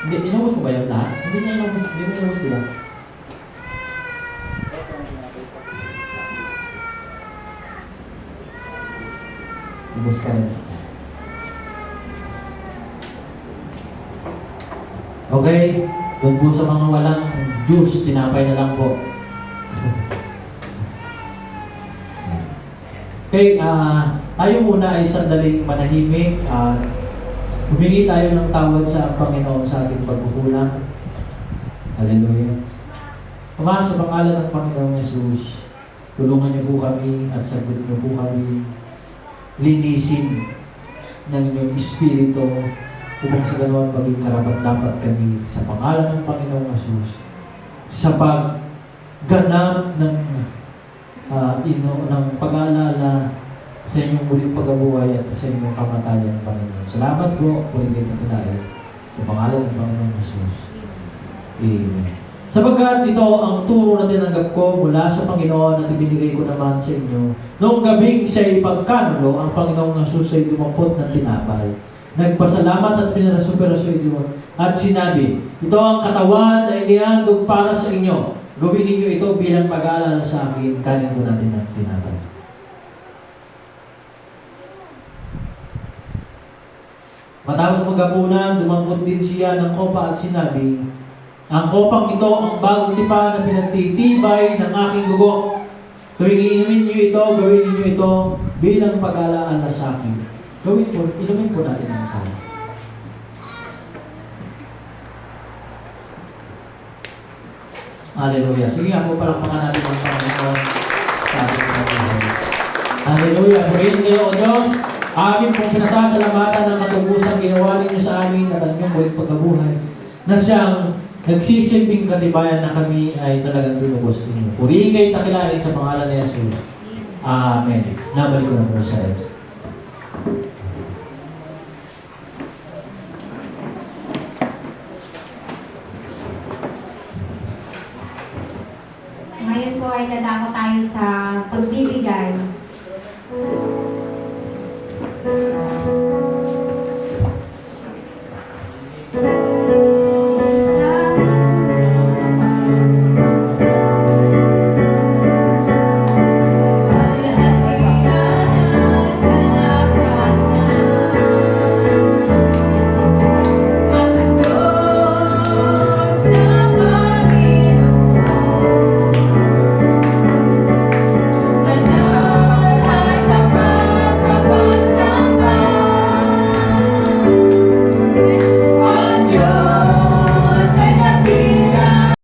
[SPEAKER 8] Hindi, inubos mo ba yung lahat? Hindi niya inubos diba? Ubos pa rin. Okay, doon po sa mga walang juice, tinapay na lang po. Okay, tayo muna ay sandaling manahimik at humingi tayo ng tawad sa Panginoon sa ating pagkukulang. Hallelujah. Ama, sa pangalan ng Panginoong Yesus, tulungan niyo po kami at sagot niyo po kami linisin ng inyong Espiritu upang sa ganoon maging karapat-dapat kami sa pangalan ng Panginoong Yesus sa pagganap ng ng pag-aalala sa inyong muling pag-abuhay at sa inyong kamatayan, Panginoon. Salamat po, puligid na tinay sa pangalan ng Panginoong Yesus. Amen. Sapagkat ito ang turo na tinanggap ko mula sa Panginoon at ibinigay ko naman sa inyo. Noong gabing siya'y pagkanulo, ang Panginoong Yesus ay dumampot ng tinapay. Nagpasalamat at pinarasuperaso ito at sinabi, ito ang katawan na inihandog para sa inyo. Gawin ninyo ito bilang pag-aalala sa akin. Kanin po natin ang tinapay. Matapos maghapunan, dumampot din siya ng kopa at sinabi, ang kopang ito ang bagong tipan na pinagtitibay ng aking dugo. Tuwing inumin niyo ito, gawin niyo ito bilang pag-aalala sa akin. Inumin po natin ang sana. Hallelujah. Sige nga po, palakpakan natin ang Panginoon sa ating Panginoon. Hallelujah. Purihin kayo, O Diyos. Amin pong pinasasalamatan ng katubusan ginawa ninyo sa amin at ang inyong bulit pagkabuhay na siyang nagsisilbing katibayan na kami ay talagang binubos ninyo. Purihin kayo takilain sa pangalan ni Jesus. Amen. Nabalik ko na po sa iyo.
[SPEAKER 1] Ngayon po ay dadako tayo sa pagbibigay.